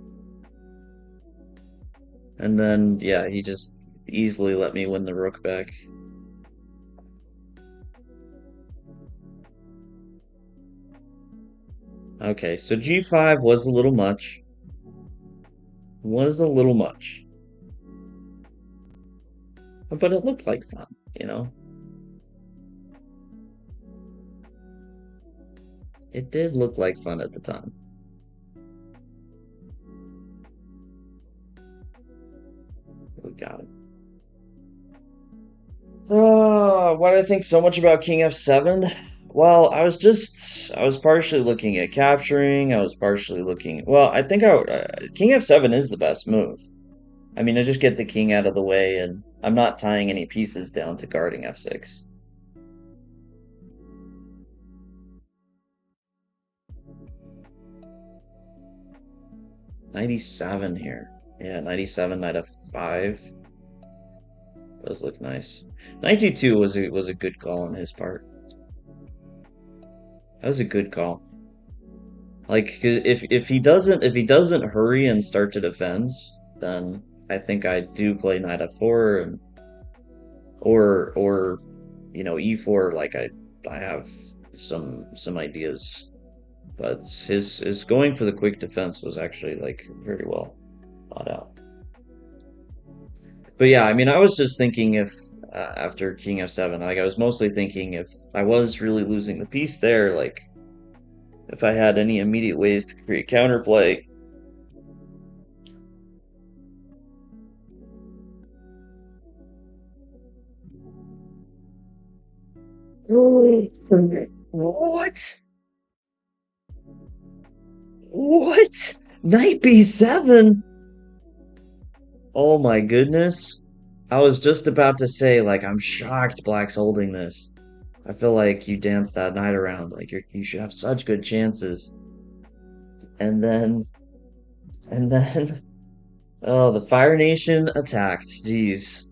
And then yeah, he just easily let me win the rook back. Okay, so g5 was a little much. Was a little much. But it looked like fun, you know? It did look like fun at the time. We got it. Why do I think so much about King f7? Well, I was partially looking at capturing. I was partially looking. Well, I think King f7 is the best move. I mean, I just get the king out of the way, and I'm not tying any pieces down to guarding f6. 97 here. Yeah, 97, knight f5. Does look nice. 92 was a good call on his part. That was a good call. Like, 'cause if he doesn't hurry and start to defend, then I think I do play knight f4 and or you know e4. Like I have some ideas, but his going for the quick defense was actually like very well thought out. But yeah, I mean, I was just thinking if after King f7, like I was mostly thinking if I was really losing the piece there, like if I had any immediate ways to create counterplay. What? What? Knight b7? Oh my goodness. I was just about to say, like, I'm shocked Black's holding this. I feel like you danced that knight around. Like, you should have such good chances. And then, and then, oh, the Fire Nation attacked. Jeez.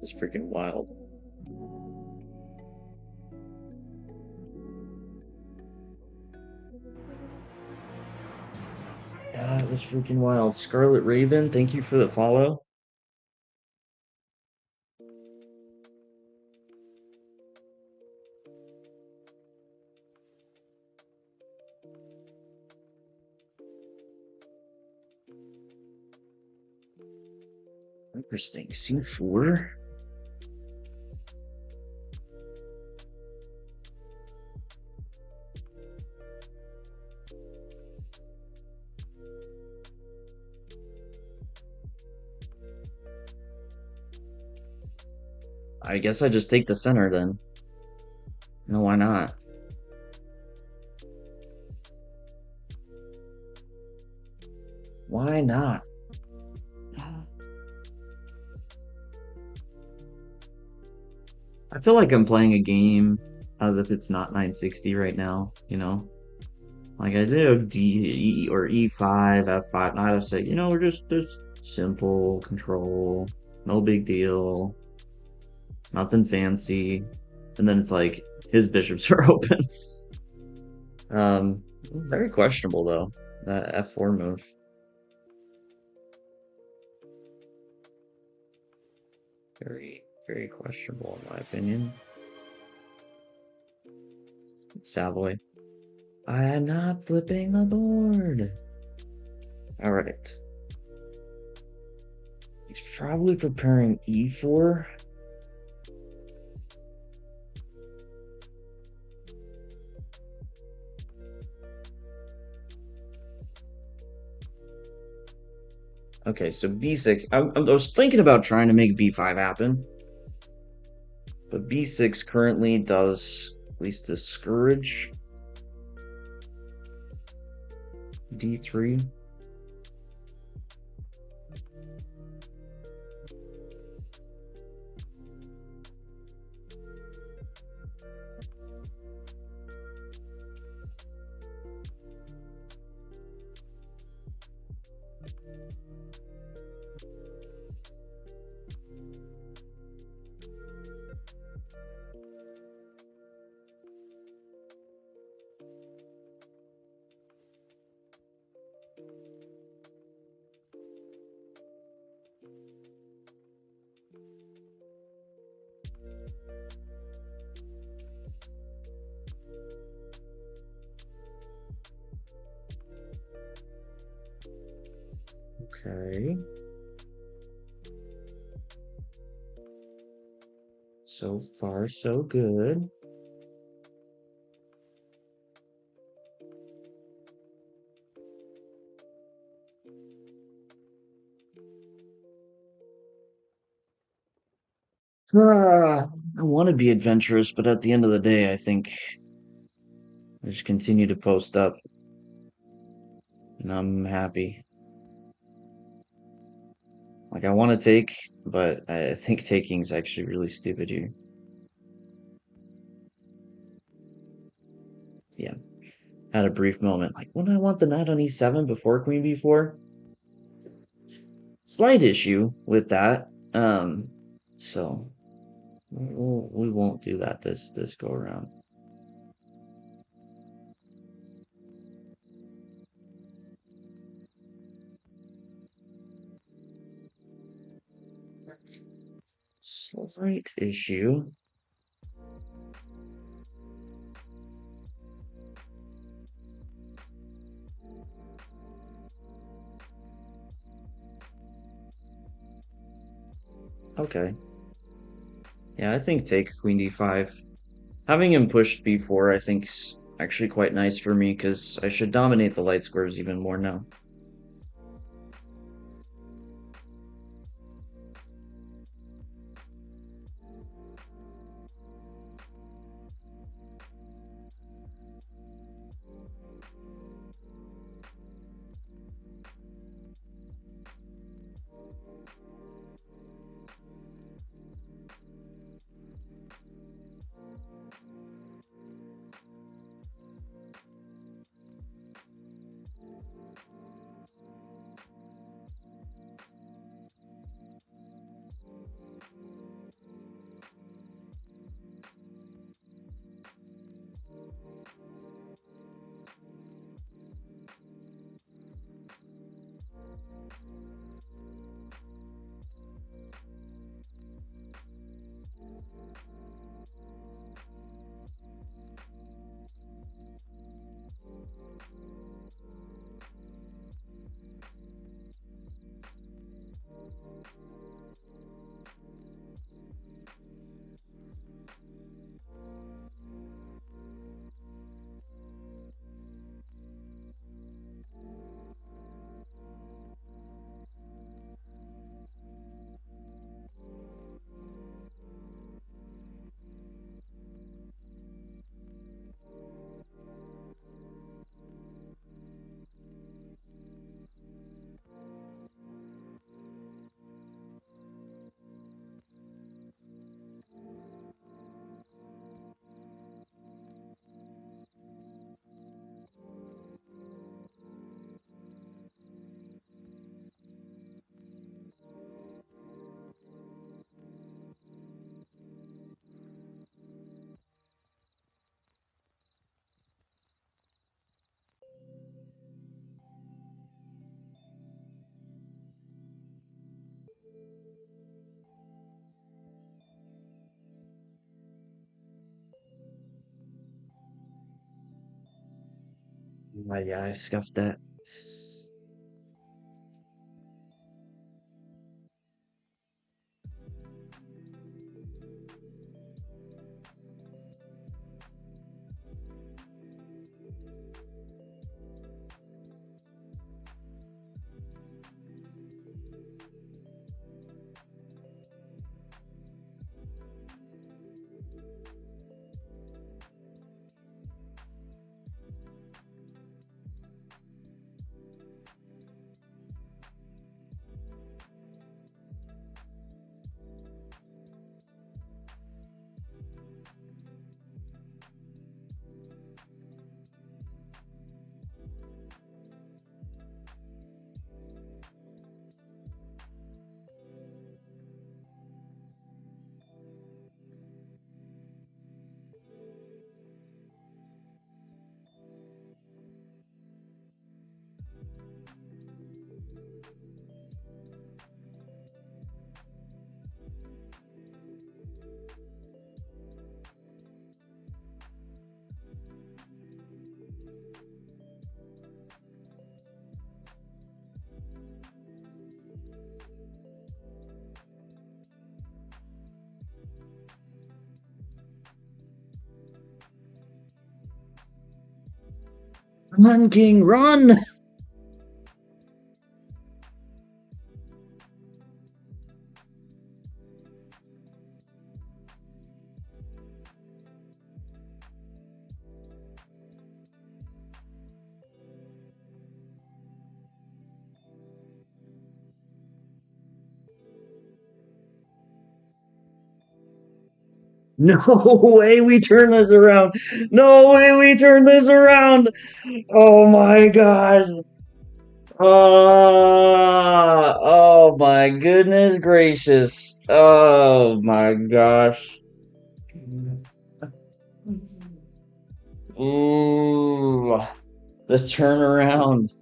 It's freaking wild. Yeah, it was freaking wild. Scarlet Raven, thank you for the follow. Interesting. C4? I guess I just take the center then. No, why not? Why not? I feel like I'm playing a game as if it's not 960 right now, you know? Like I do D or E5, F5, knight F6, you know, we're just simple control, no big deal, nothing fancy. And then it's like his bishops are open. Very questionable though, that F4 move. Very questionable in my opinion. Savoy. I am not flipping the board. Alright. He's probably preparing E4. Okay, so B6. I was thinking about trying to make B5 happen. But B6 currently does at least discourage D3. Okay. So far, so good. I want to be adventurous, but at the end of the day, I think I just continue to post up, and I'm happy. Like, I want to take, but I think taking is actually really stupid here. Yeah, had a brief moment. Like, wouldn't I want the knight on e7 before queen b4? Slight issue with that. So we won't do that this go around. Slight issue. Okay. Yeah, I think take queen d5. Having him pushed b4, I think's actually quite nice for me because I should dominate the light squares even more now. Yeah, I scuffed that. Run, King, run! No way we turn this around. No way we turn this around. Oh my God. Oh my goodness gracious. Oh my gosh. Ooh, the turnaround.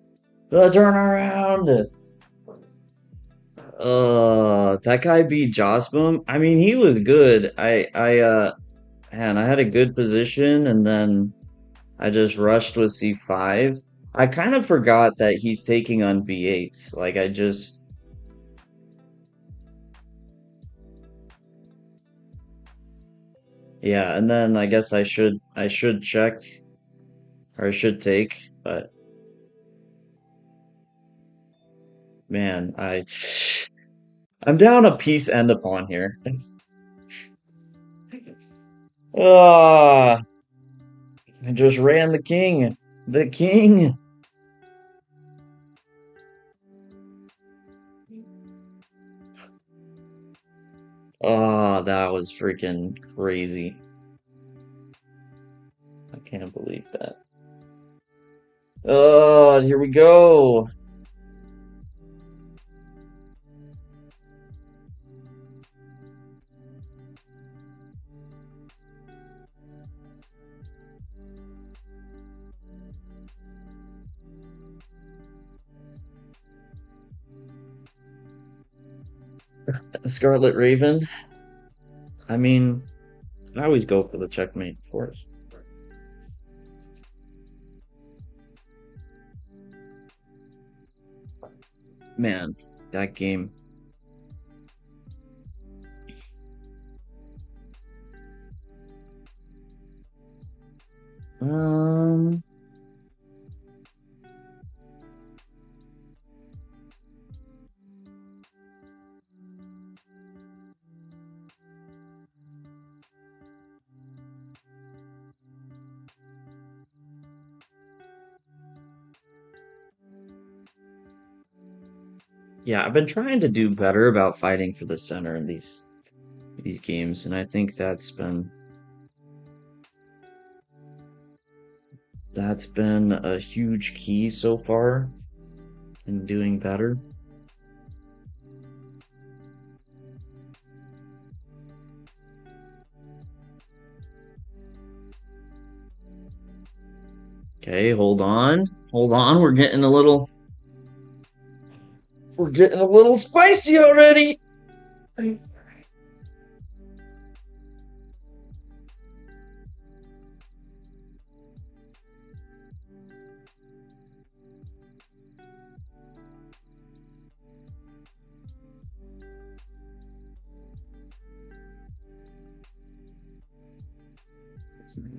The turnaround. That guy beat Josboom. I mean, he was good. Man, I had a good position and then I just rushed with C5. I kind of forgot that he's taking on B8. Like I just yeah, and then I guess I should check or I should take, but man, I'm down a piece and a pawn here. Ah, I just ran the king. The king. Oh, that was freaking crazy. I can't believe that. Oh, here we go. Scarlet Raven. I mean, I always go for the checkmate, of course. Man, that game. Um, yeah, I've been trying to do better about fighting for the center in these games, and I think that's been a huge key so far in doing better. Okay, hold on. Hold on, we're getting a little spicy already.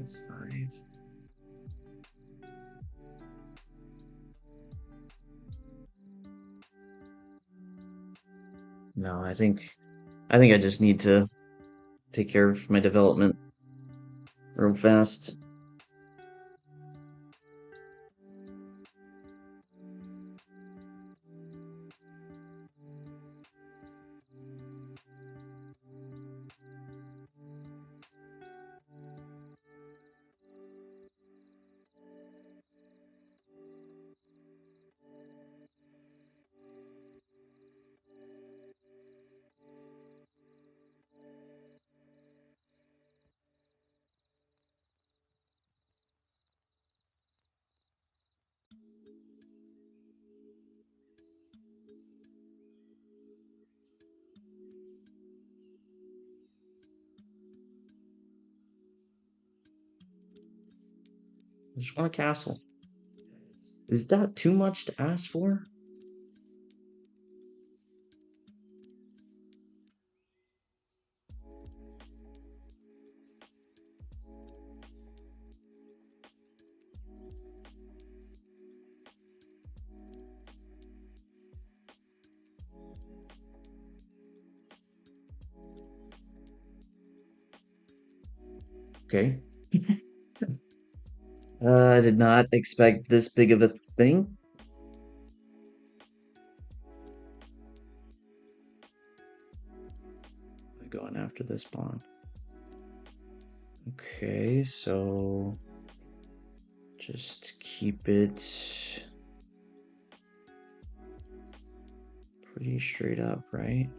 It's -5. No, I think I just need to take care of my development real fast. I just want a castle. Is that too much to ask for? Okay. I did not expect this big of a thing. Going after this pawn. Okay, so just keep it pretty straight up, right?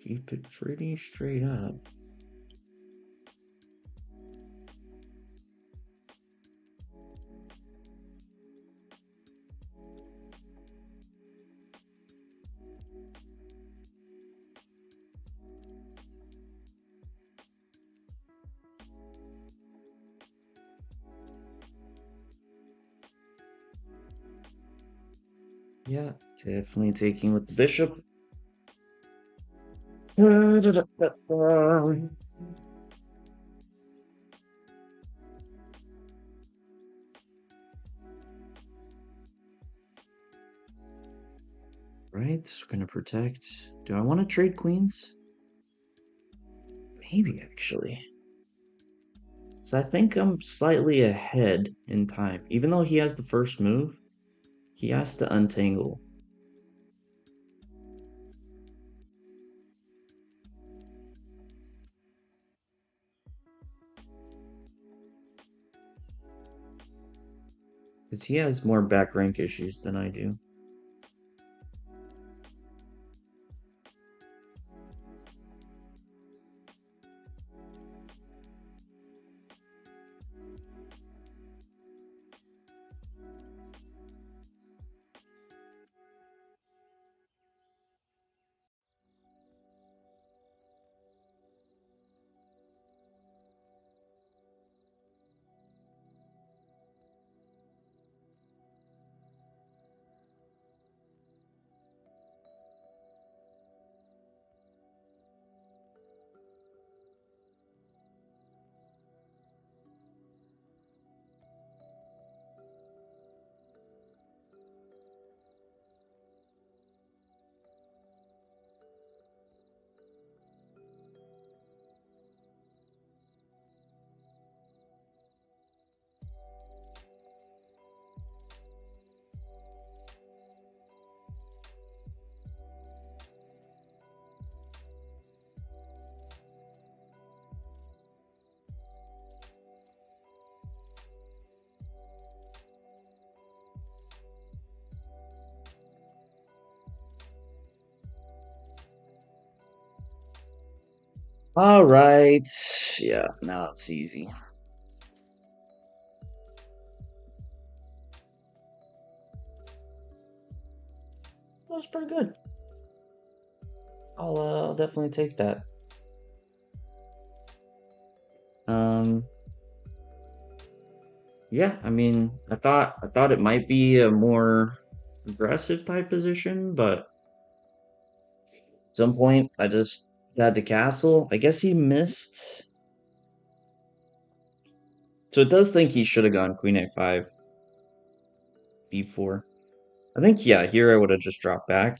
Keep it pretty straight up. Yeah, definitely taking with the bishop. Right, we're gonna protect. Do I want to trade queens? Maybe actually. So I think I'm slightly ahead in time. Even though he has the first move, he has to untangle. Because he has more back rank issues than I do. All right. Yeah, now it's easy. That was pretty good. I'll definitely take that. Um, yeah, I mean, I thought it might be a more aggressive type position, but at some point I just had to castle. I guess he missed. So it does think he should have gone Queen A5, B4. I think, yeah, here I would have just dropped back.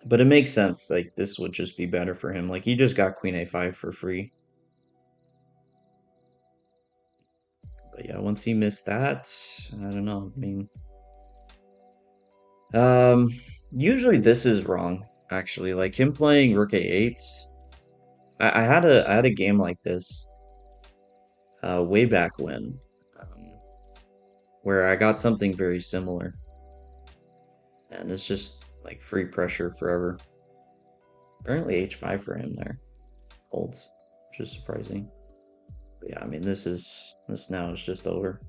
But it makes sense. Like, this would just be better for him. Like, he just got Queen A5 for free. But yeah, once he missed that, I don't know. I mean, um, usually this is wrong, actually. Like, him playing Rook A8. I had a game like this way back when, um, where I got something very similar. And it's just, like, free pressure forever. Apparently H5 for him there. Holds, which is surprising. But yeah, I mean, this now is just over.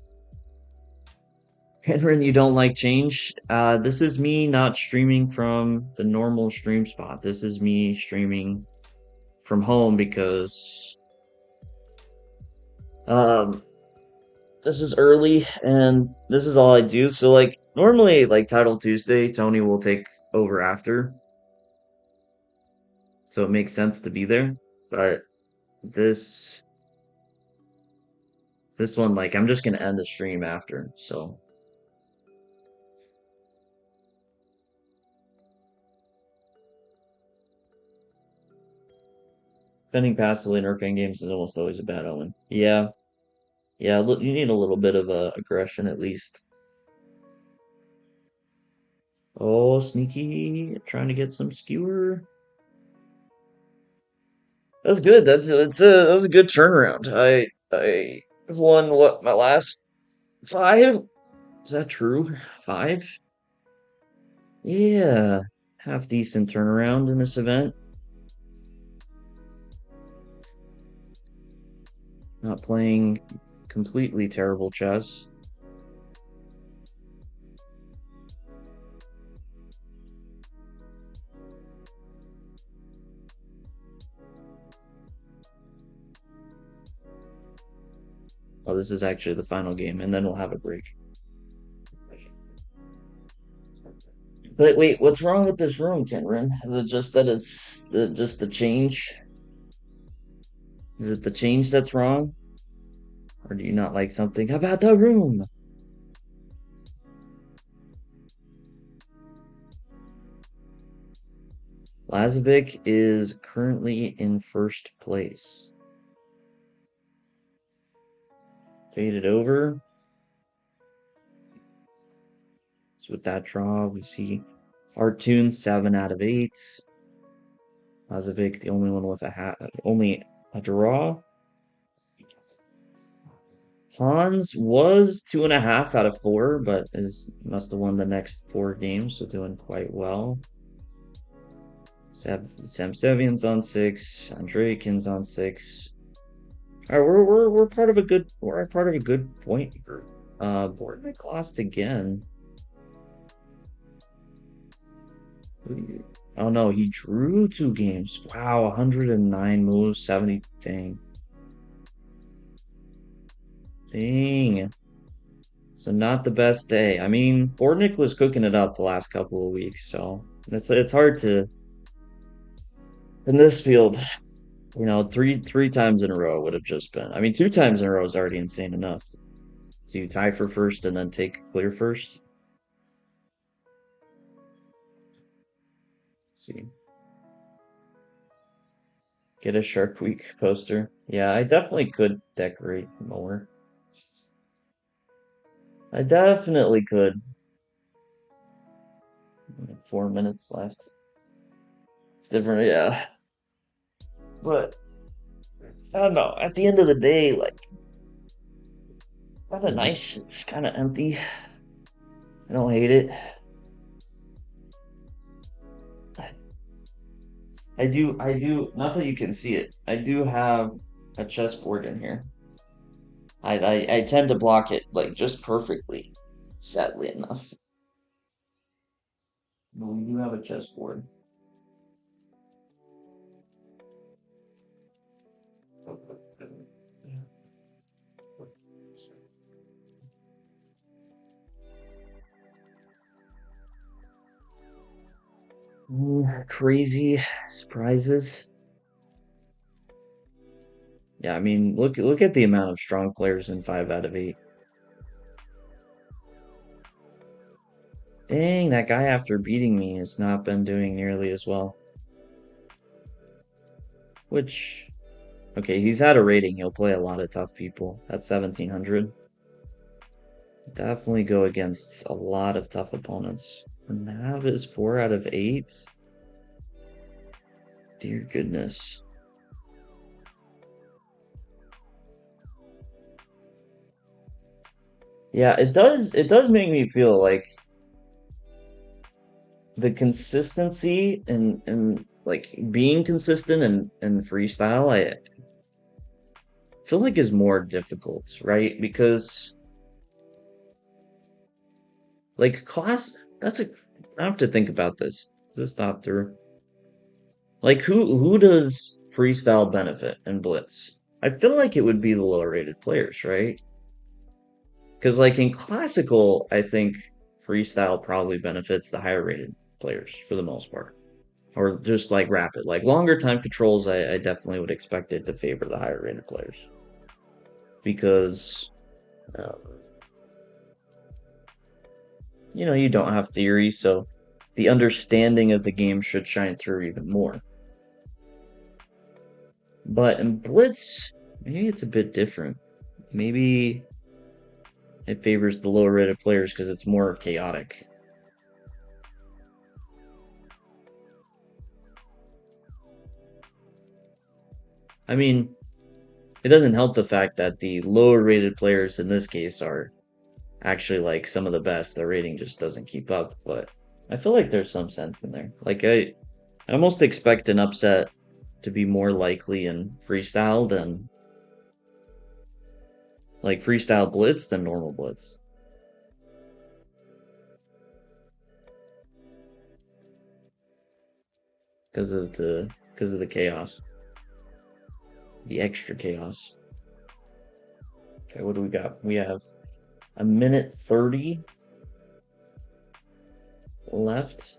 Henry, you don't like change? This is me not streaming from the normal stream spot. This is me streaming from home because Um, this is early, and this is all I do. So, like, normally, like, Title Tuesday, Tony will take over after, so it makes sense to be there. But this this one, like, I'm just gonna end the stream after. So, spending passively in Arcane games is almost always a bad omen. Yeah, yeah, you need a little bit of aggression at least. Oh, sneaky, trying to get some skewer. That's good. That was a good turnaround. I won what my last five. Is that true? Five? Yeah, half decent turnaround in this event. Not playing completely terrible chess. Oh, this is actually the final game, and then we'll have a break. But wait, what's wrong with this room, Kenrin? Is it just that just the change? Is it the change that's wrong? Or do you not like something about the room? Lazovic is currently in first place. Faded over. So with that draw, we see Artoon 7 out of 8. Lazovic, the only one with only a draw. Hans was 2.5 out of 4, but must have won the next 4 games, so doing quite well. Sam Sevian's on 6, Andreikin's on 6. All right, we're part of a good point group. Bortnick lost again. Oh no, he drew 2 games. Wow, 109 moves, 70. Dang. Dang. So not the best day. I mean, Bortnick was cooking it up the last couple of weeks, so it's hard to in this field. Three times in a row would have just been. I mean, 2 times in a row is already insane enough. So you tie for first and then take clear first. Let's see. Get a Shark Week poster. Yeah, I definitely could decorate more. I definitely could. 4 minutes left. It's different, yeah. But I don't know. At the end of the day, like, kind of nice. It's kind of empty. I don't hate it. I do. Not that you can see it. I do have a chessboard in here. I tend to block it like just perfectly, sadly enough. But we do have a chessboard. Crazy surprises. Yeah, I mean, look at the amount of strong players in 5 out of 8. Dang, that guy after beating me has not been doing nearly as well. Which, okay, he's had a rating. He'll play a lot of tough people. That's 1700. Definitely go against a lot of tough opponents. Nav is 4 out of 8. Dear goodness. Yeah, it does make me feel like the consistency and like being consistent and freestyle, I feel like is more difficult, right? Because like class, I have to think about this. Is this thought through? Like who does freestyle benefit in Blitz? I feel like it would be the lower rated players, right? Because like in classical, I think freestyle probably benefits the higher rated players for the most part. Or just like rapid. Like longer time controls, I definitely would expect it to favor the higher rated players. Because uh, you don't have theory, so the understanding of the game should shine through even more. But in Blitz, maybe it's a bit different. Maybe it favors the lower rated players because it's more chaotic. I mean, it doesn't help the fact that the lower rated players in this case are actually like some of the best. Their rating just doesn't keep up, but I feel like there's some sense in there. Like I almost expect an upset to be more likely in freestyle than like freestyle blitz than normal blitz because of the chaos, the extra chaos. Okay, what do we got? We have a minute 30 left.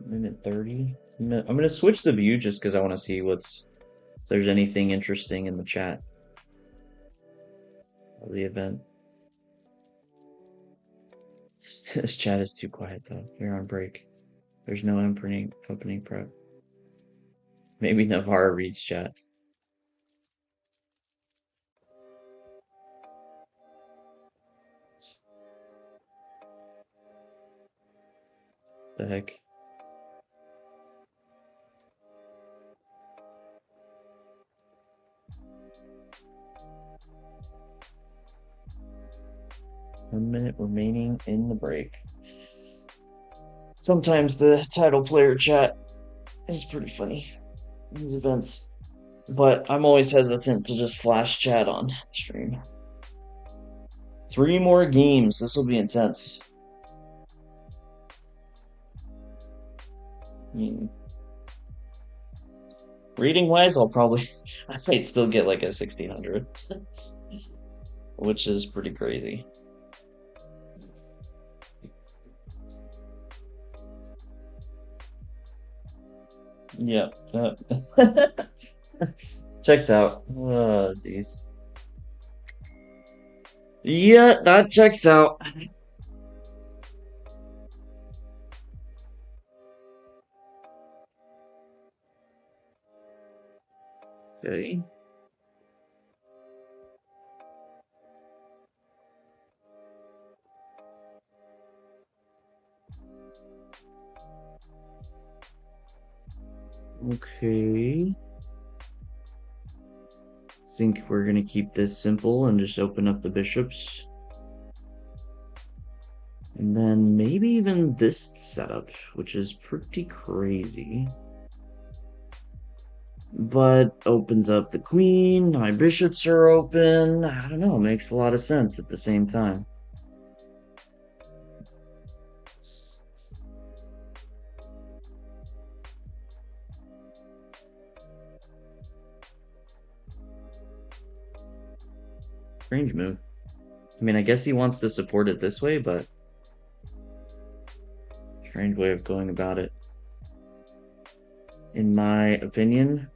Minute 30. I'm gonna switch the view just because I want to see if there's anything interesting in the chat of the event. This chat is too quiet though. You're on break. There's no opening prep. Maybe Navarre reads chat. The heck? One minute remaining in the break. Sometimes the title player chat is pretty funny in these events. But I'm always hesitant to just flash chat on stream. 3 more games. This will be intense. I mean, rating wise, I might still get like a 1600, which is pretty crazy. Yeah. Checks out. Oh, jeez. Yeah, that checks out. Okay. Okay. Think we're gonna keep this simple and just open up the bishops. And then maybe even this setup, which is pretty crazy. But opens up the queen, my bishops are open. I don't know, makes a lot of sense at the same time. Strange move. I mean, I guess he wants to support it this way, but strange way of going about it. In my opinion.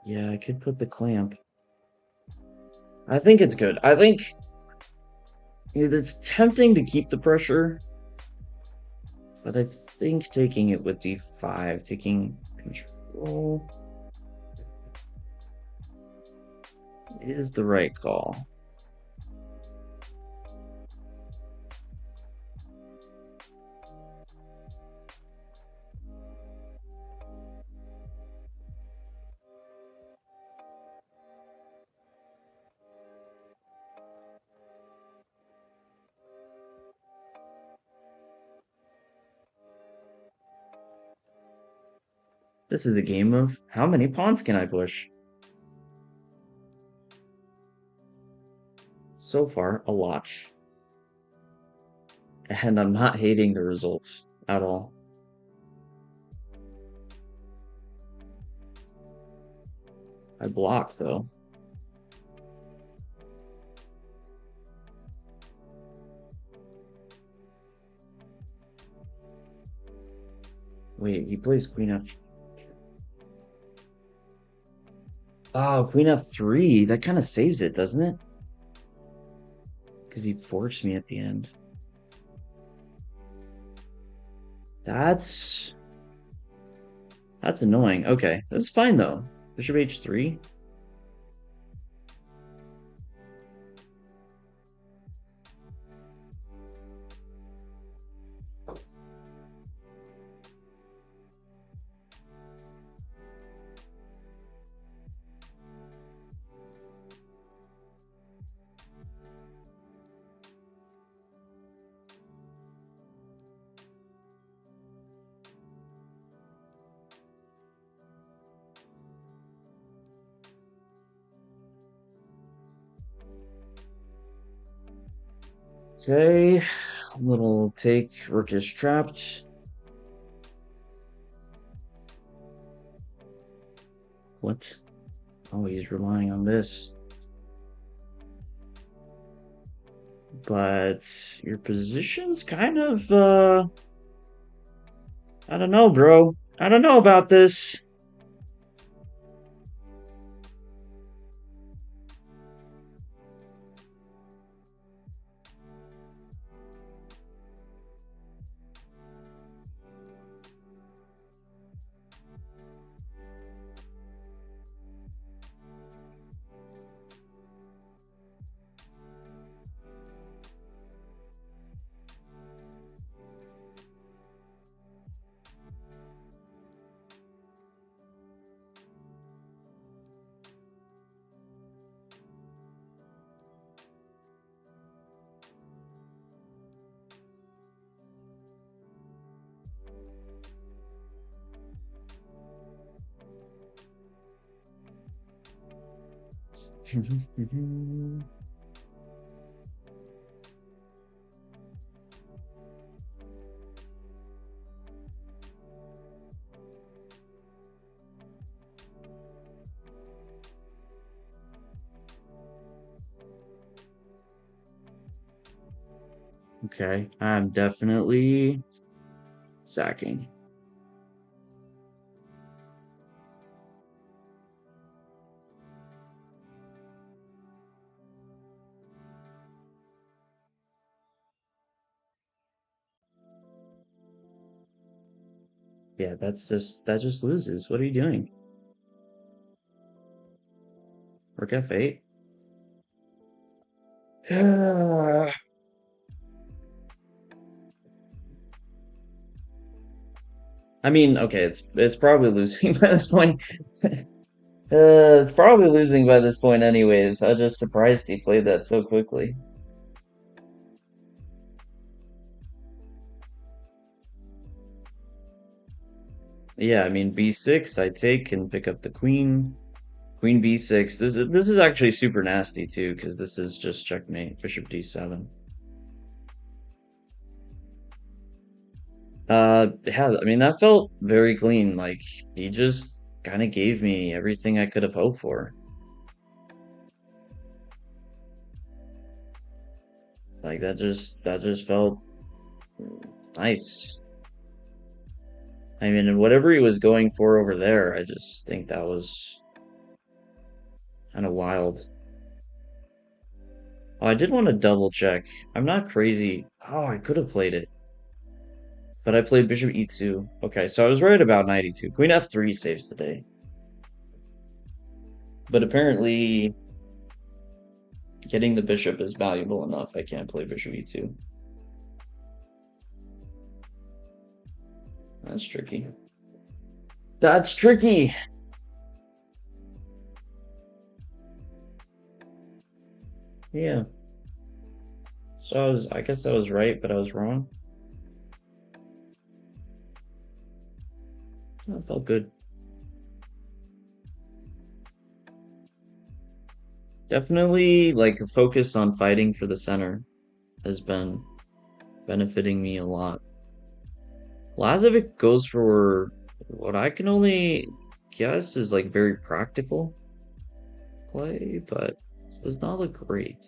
Yeah, I could put the clamp. I think it's good. I think it's tempting to keep the pressure, but I think taking it with d5, taking control, is the right call. This is the game of how many pawns can I push? So far, a lot. And I'm not hating the results at all. I blocked though. Wait, he plays queen f. Oh, queen f3. That kind of saves it, doesn't it? Because he forced me at the end. That's annoying. Okay, that's fine though. Bishop h3. Okay, little take. Rook is trapped. What? Oh, he's relying on this. But your position's kind of, I don't know, bro. I don't know about this. Okay, I'm definitely sacking. Yeah, that just loses. What are you doing? Rook f8. I mean, okay, it's probably losing by this point. It's probably losing by this point anyways. I'm just surprised he played that so quickly. Yeah, I mean b6, I take and pick up the queen. Queen b6. This is actually super nasty too, because this is just checkmate. Bishop d7. Yeah, I mean that felt very clean. Like he just kind of gave me everything I could have hoped for. Like that just felt nice. I mean, whatever he was going for over there, I just think that was kind of wild. Oh, I did want to double check. I'm not crazy. Oh, I could have played it. But I played bishop e2. Okay, so I was right about knight e2. Queen f3 saves the day. But apparently, getting the bishop is valuable enough. I can't play bishop e2. That's tricky. That's tricky! Yeah. So I guess I was right, but I was wrong. That felt good. Definitely like a focus on fighting for the center has been benefiting me a lot. Lazovic goes for what I can only guess is like very practical play, but it does not look great.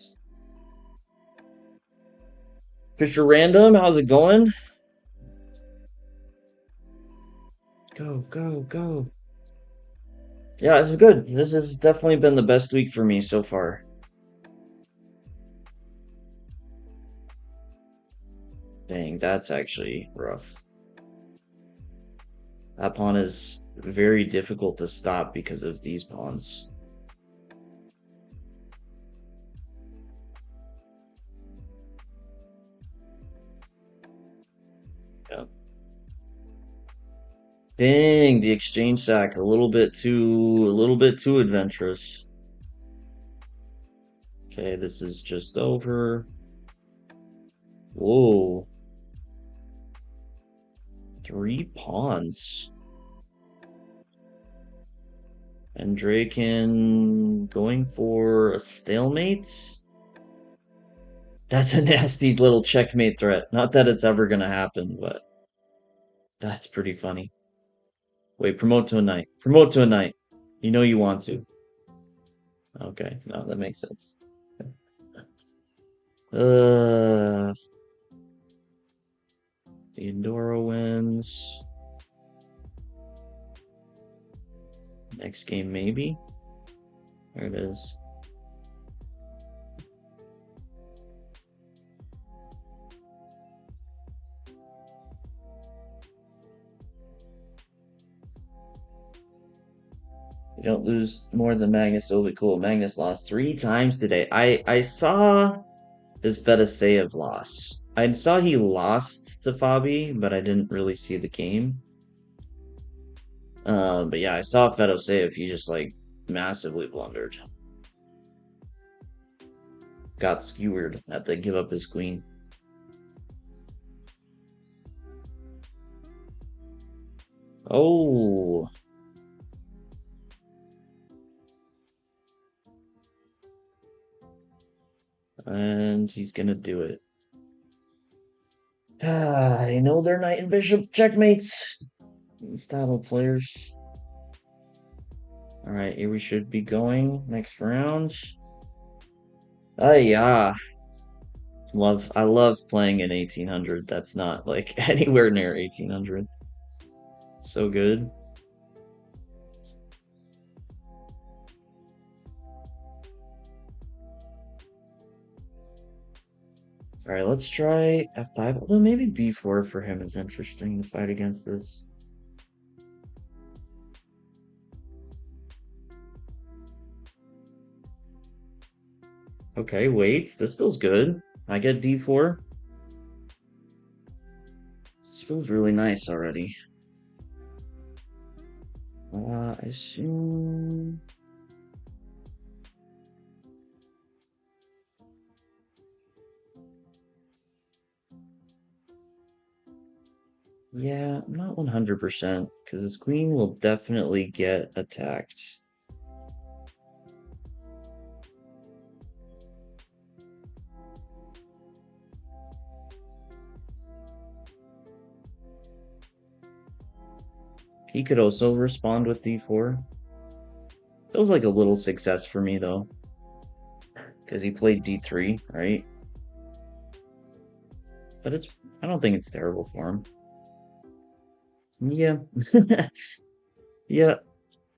Fisher Random, how's it going? Go, go, go. Yeah, it's good. This has definitely been the best week for me so far. Dang, that's actually rough. That pawn is very difficult to stop because of these pawns. Yeah. Dang, the exchange sack a little bit too adventurous. Okay, this is just over. Whoa. 3 pawns. And Draken going for a stalemate? That's a nasty little checkmate threat. Not that it's ever gonna happen, but that's pretty funny. Wait, promote to a knight. Promote to a knight. You know you want to. Okay, no, that makes sense. Uh, Theodora wins. Next game, maybe. There it is. You don't lose more than Magnus. It'll be cool. Magnus lost 3 times today. I saw his Fedosseev loss. I saw he lost to Fabi, but I didn't really see the game. But yeah, I saw Fedosseev. He just like massively blundered. Got skewered. Had to give up his queen. Oh. And he's gonna do it. I know they're knight and bishop checkmates. These title players. Alright, here we should be going. Next round. Oh yeah. I love playing in 1800. That's not like anywhere near 1800. So good. Alright, let's try f5. Although maybe b4 for him is interesting to fight against this. Okay, wait. This feels good. I get d4. This feels really nice already. I assume... Yeah, I'm not 100% because this queen will definitely get attacked. He could also respond with d4. Feels like a little success for me though, because he played d3, right? But I don't think it's terrible for him. Yeah. Yeah,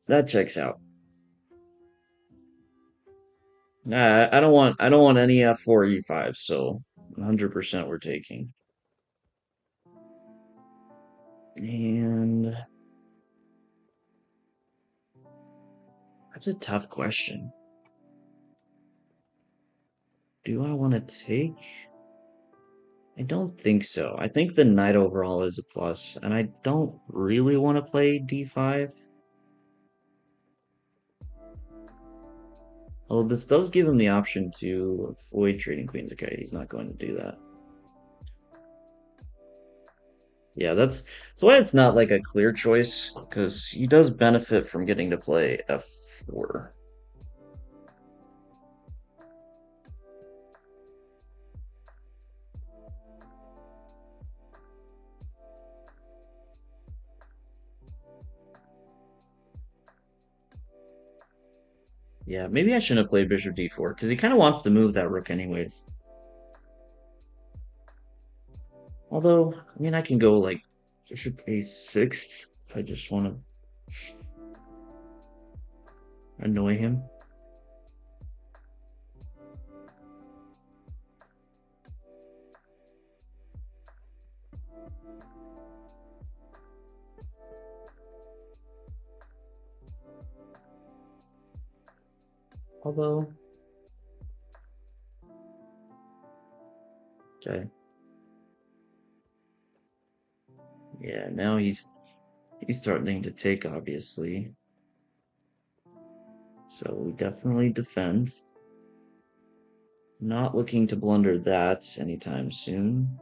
that checks out. I don't want any f4 e5, so 100% we're taking. And that's a tough question. Do I want to take? I don't think so. I think the knight overall is a plus, and I don't really want to play d5. Although this does give him the option to avoid trading queens. Okay, he's not going to do that. Yeah, that's why it's not like a clear choice, because he does benefit from getting to play f4. Yeah, maybe I shouldn't have played bishop d4 because he kind of wants to move that rook anyways. Although, I mean, I can go like bishop a6 if I just want to annoy him. Although, okay, yeah, now he's threatening to take, obviously. So we definitely defend. Not looking to blunder that anytime soon.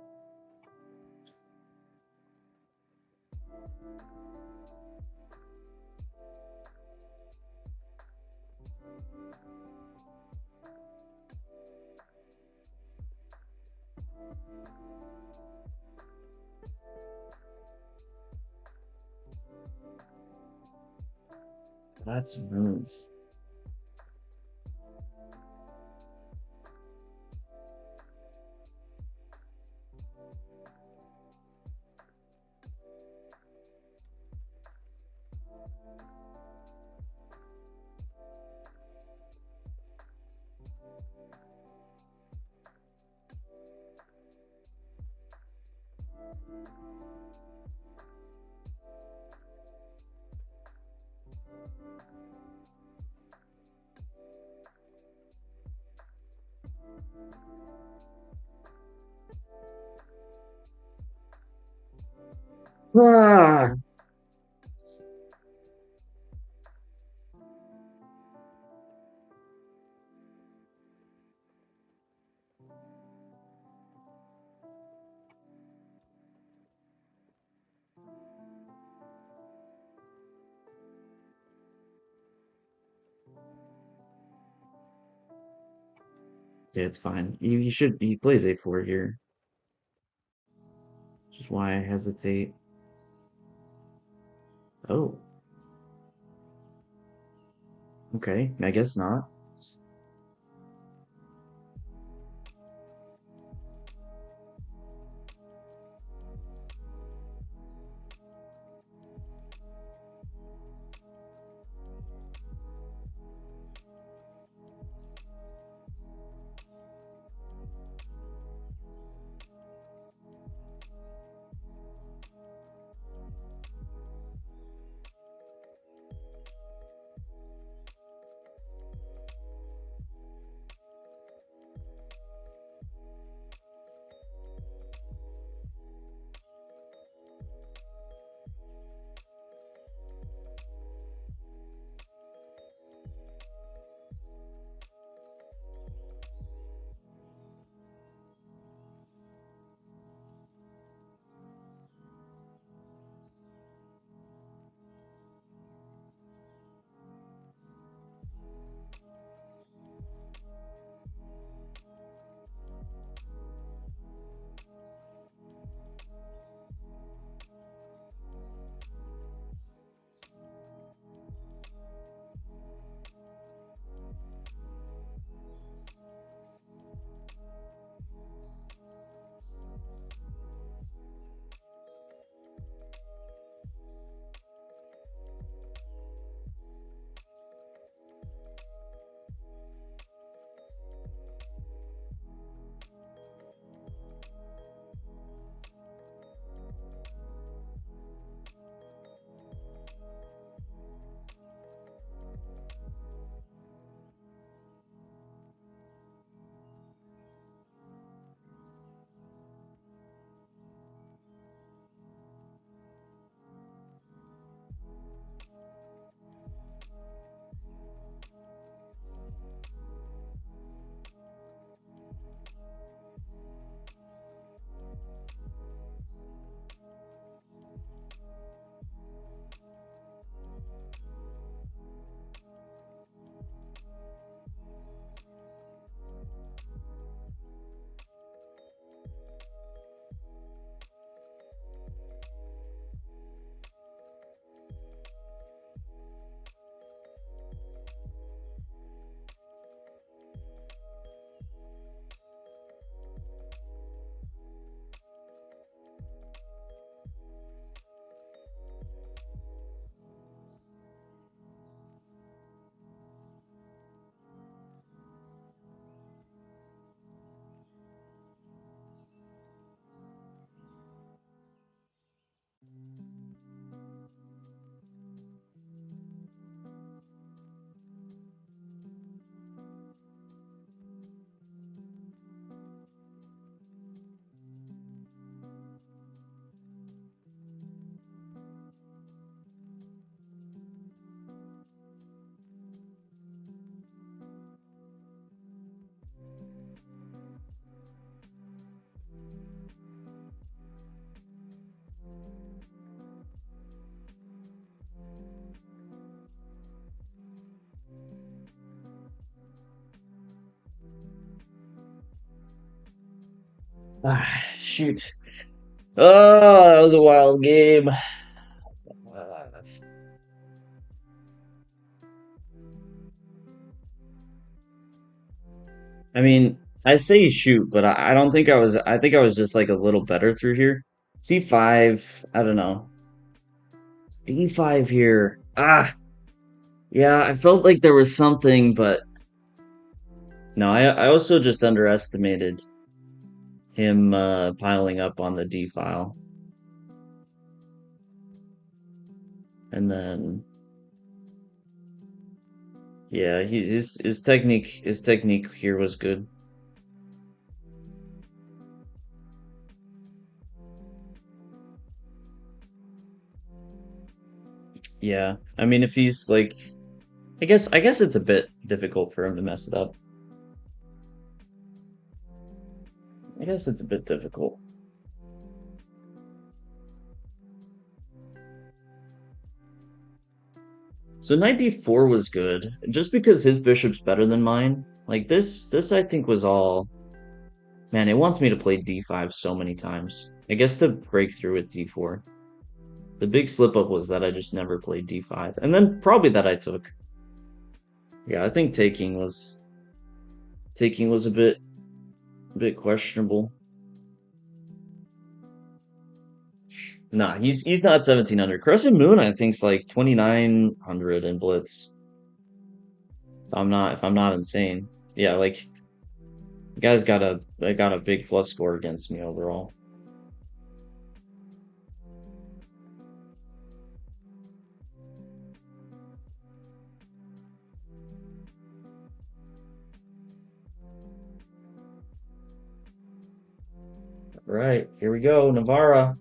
That's a move. Ah, yeah, it's fine. He plays a4 here. Which is why I hesitate. Oh, okay. I guess not. Shoot. Oh, that was a wild game. I mean, I say shoot, but I don't think I was. I think I was just like a little better through here. C5, I don't know. D5 here. Yeah, I felt like there was something, but no, I also just underestimated him piling up on the D file. And then yeah, his technique here was good. Yeah. I mean if he's like I guess it's a bit difficult for him to mess it up. I guess it's a bit difficult. So knight d4 was good, just because his bishop's better than mine. Like this I think was all. Man, it wants me to play d5 so many times. I guess to break through with d4. The big slip up was that I just never played d5, and then probably that I took. Yeah, I think taking was a bit questionable. Nah, he's not 1700. Crescent Moon I think's like 2900 in Blitz. If I'm not insane. Yeah, like the guy's got a big plus score against me overall. Right, here we go, Navarra.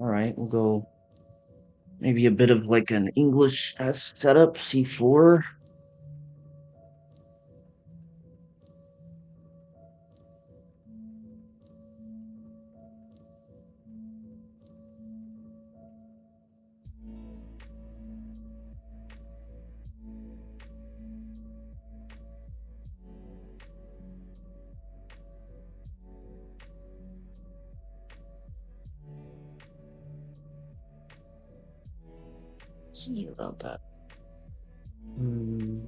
All right, we'll go maybe a bit of like an English-esque setup, c4. See about that. Hmm.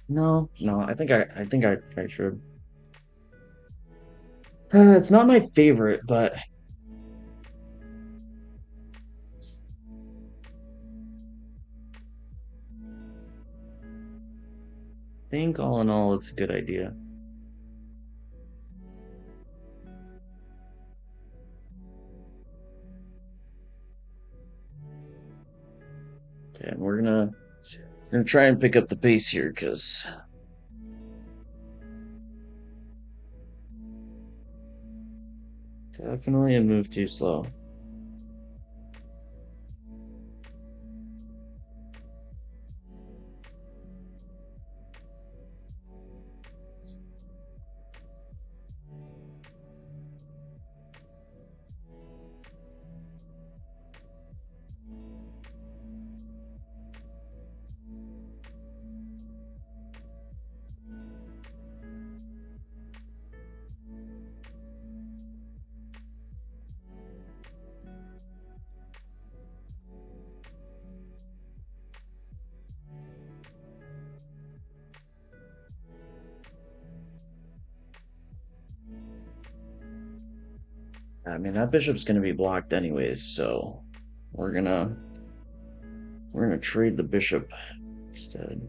No, no, I think I should. It's not my favorite, but I think all in all, it's a good idea. Okay, and we're gonna try and pick up the pace here, because definitely a move too slow. I mean, that bishop's gonna be blocked anyways, so we're gonna we're gonna trade the bishop instead.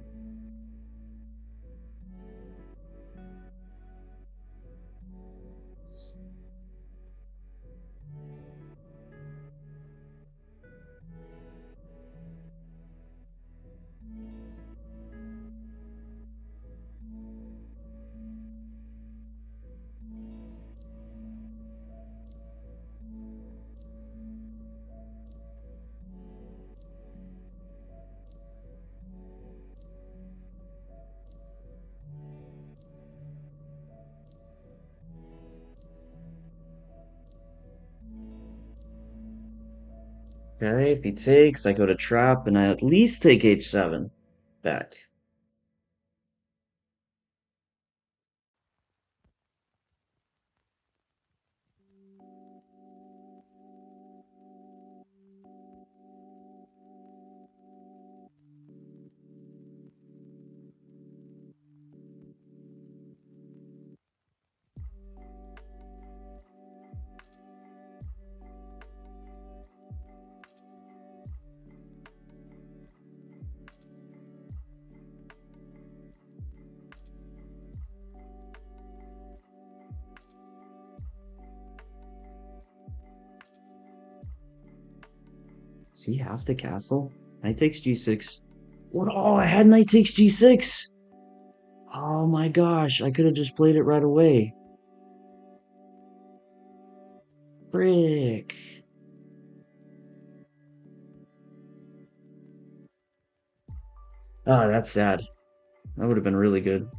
Okay, if he takes, I go to trap, and I at least take h7 back. Does he have to castle? Knight takes g6. What? Oh, I had knight takes g6. Oh my gosh, I could have just played it right away. Frick. Ah, that's sad. That would have been really good.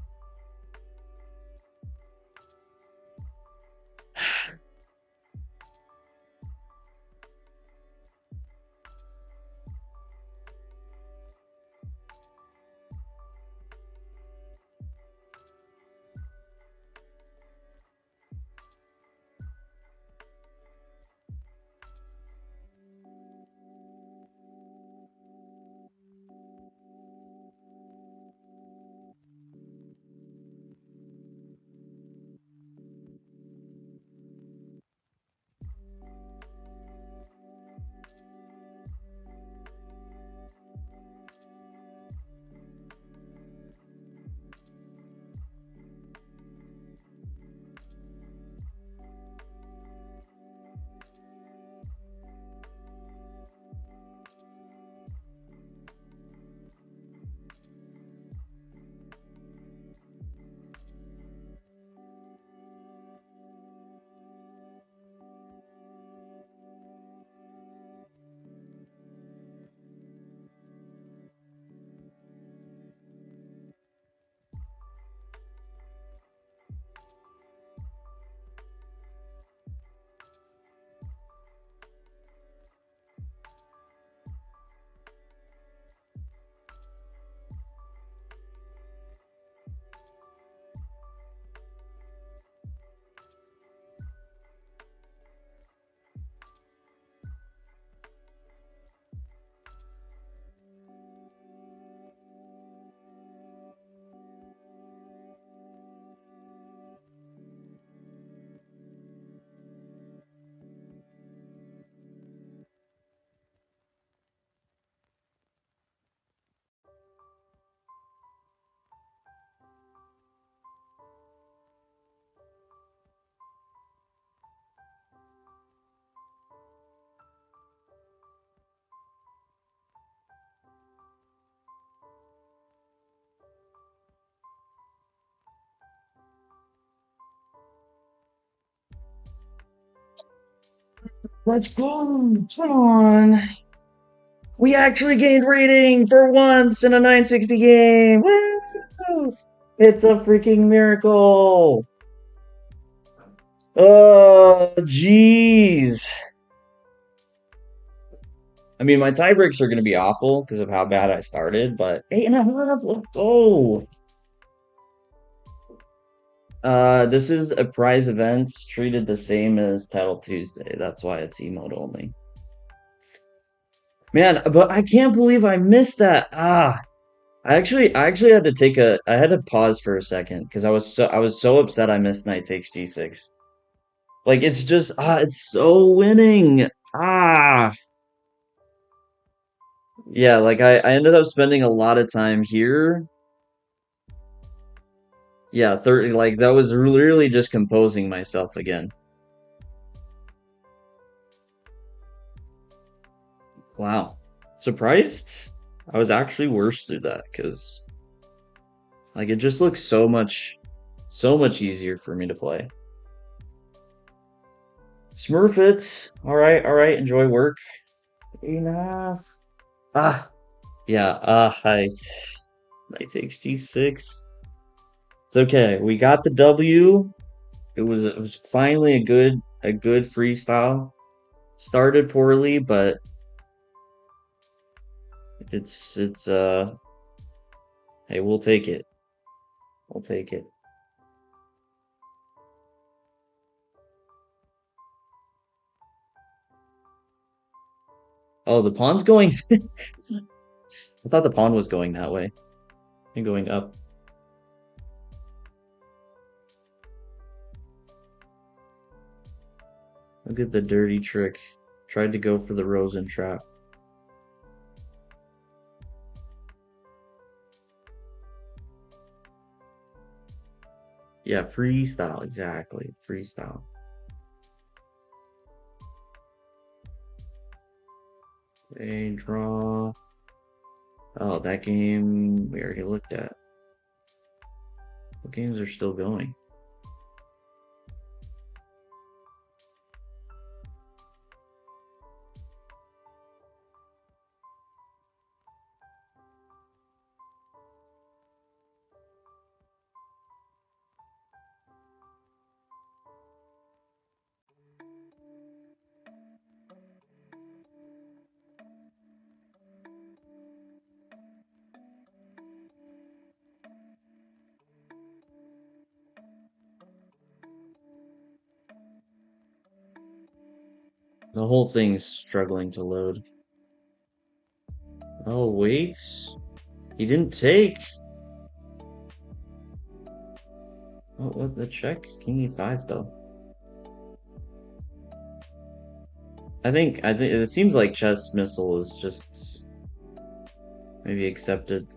Let's go! Come on! We actually gained rating for once in a 960 game! Woo! It's a freaking miracle! Oh, jeez. I mean, my tiebreaks are going to be awful because of how bad I started, but 8.5, let's go! This is a prize event treated the same as Title Tuesday. That's why it's emote only. Man, but I can't believe I missed that. I actually had to I had to pause for a second because I was so upset I missed knight takes g6. Like it's just it's so winning. Ah, yeah, like I ended up spending a lot of time here. Yeah, 30 like that was literally just composing myself again. Wow. Surprised? I was actually worse through that because like it just looks so much easier for me to play. Smurf it. All right, enjoy work. Enough. Ah, yeah, I takes G6. It's okay. We got the W. It was finally a good freestyle. Started poorly, but It's hey, we'll take it. We'll take it. Oh, the pawn's going. I thought the pawn was going that way. And going up. Look at the dirty trick. Tried to go for the Rosen trap. Yeah, freestyle, exactly. Freestyle. A draw. Oh, that game we already looked at. What games are still going? The whole thing's struggling to load. Oh, wait. He didn't take. Oh, what the check? King e5 though. I think it seems like chess missile is just maybe accepted.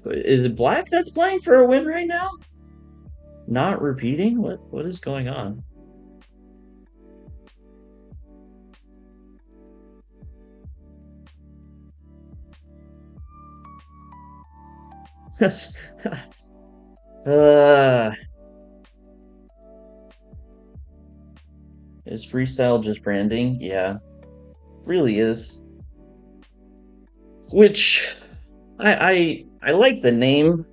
Is it black that's playing for a win right now? Not repeating? What is going on? uh, is freestyle just branding? Yeah, really is. Which I like the name.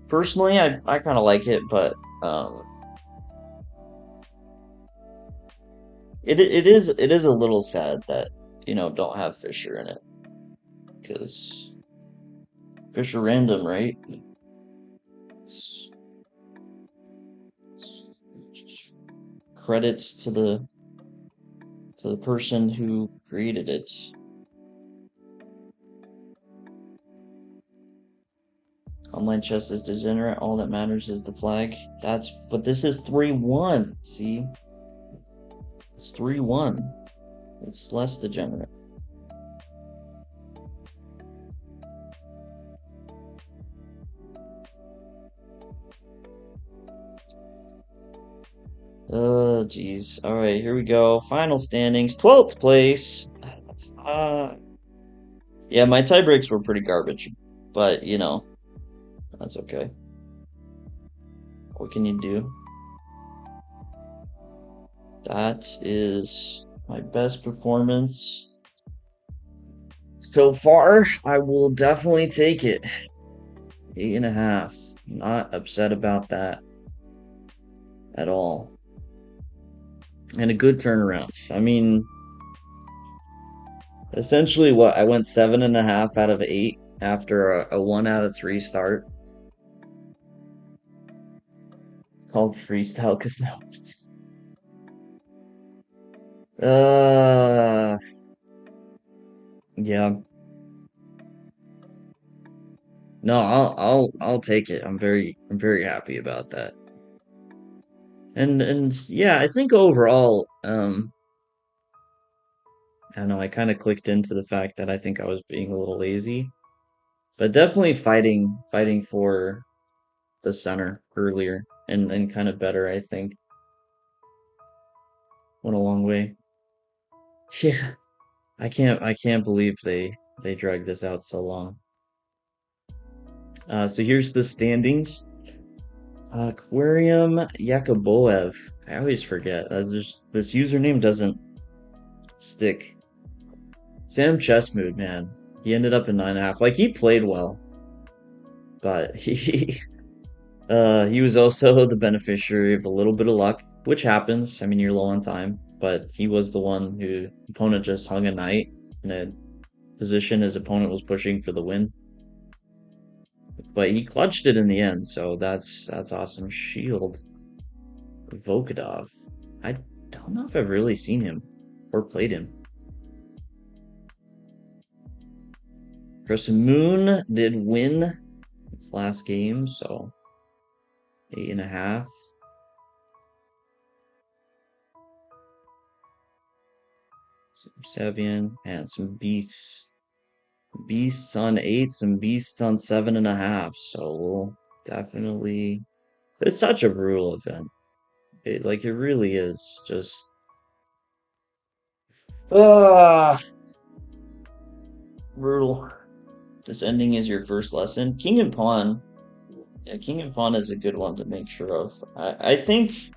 Personally, I kind of like it, but um, it is a little sad that don't have Fisher in it because Fisher random, right? It's- Credits to the person who created it. Online chess is degenerate. All that matters is the flag. But this is 3-1. See? It's 3-1. It's less degenerate. Oh, jeez. All right, here we go. Final standings. 12th place. Uh, yeah, my tie breaks were pretty garbage, but that's okay. What can you do? That is my best performance so far. I will definitely take it. 8.5. Not upset about that at all. And a good turnaround. I mean, essentially, what I went 7.5 out of 8 after a 1 out of 3 start. Called freestyle because no. Uh, yeah. No, I'll take it. I'm very happy about that. And yeah, I think overall, I don't know, I kind of clicked into the fact that I think I was being a little lazy, but definitely fighting for the center earlier and kind of better, I think. Went a long way. Yeah, I can't believe they dragged this out so long. So here's the standings. Aquarium Yakoboev. I always forget. This username doesn't stick. Sam Chessmood, man. He ended up in 9.5. Like he played well, but he was also the beneficiary of a little bit of luck, which happens. I mean, you're low on time, but he was the one who opponent just hung a knight, in a position his opponent was pushing for the win. But he clutched it in the end, so that's awesome. Shield. Volkadov. I don't know if I've really seen him or played him. Chris Moon did win his last game, so 8.5. Savian and some beasts. Beasts on 8, some beasts on 7.5. So we'll definitely. It's such a brutal event. It really is just. Ah, brutal. This ending is your first lesson. King and Pawn. Yeah, King and Pawn is a good one to make sure of. I think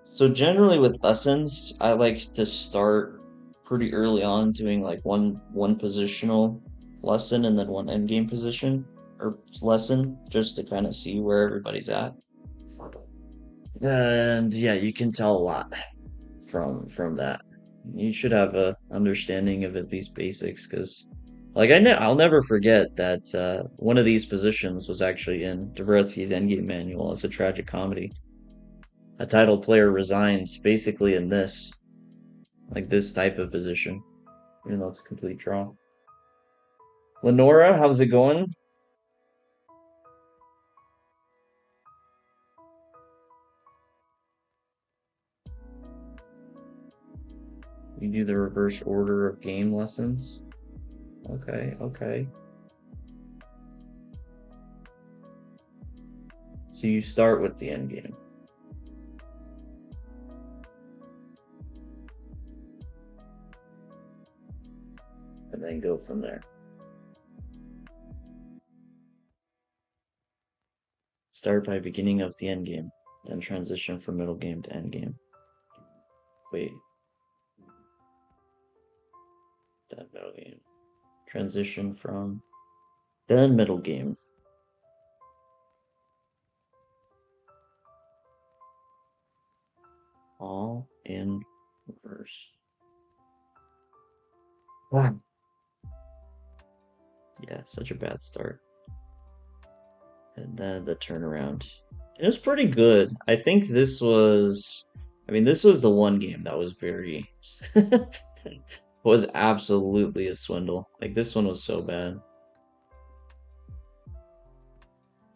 so. Generally, with lessons, I like to start pretty early on doing like one positional lesson and then one endgame position or lesson just to kind of see where everybody's at. And yeah, you can tell a lot from that. You should have a understanding of at least basics, because like I'll never forget that one of these positions was actually in Dvoretsky's Endgame manual as a tragic comedy. A titled player resigns basically in this, like this type of position, even though it's a complete draw. Lenora, how's it going? You do the reverse order of game lessons. Okay, okay. So you start with the end game. And then go from there. Start by beginning of the end game, then transition from middle game to end game. Wait. Then middle game. Transition from then middle game. All in reverse. Wow. Yeah, such a bad start. And then the turnaround. It was pretty good. I think this was, I mean, this was the one game that was very, was absolutely a swindle. Like this one was so bad.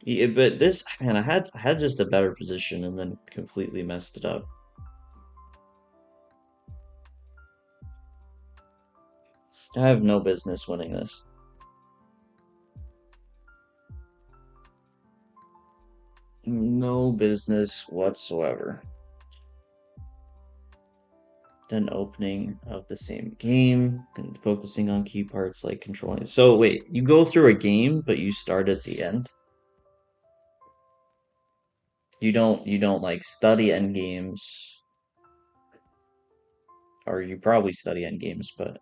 Yeah, but this, man, I had just a better position and then completely messed it up. I have no business winning this. No business whatsoever. Then opening of the same game and focusing on key parts like controlling. So wait, you go through a game, but you start at the end. You don't like study end games, or you probably study end games, but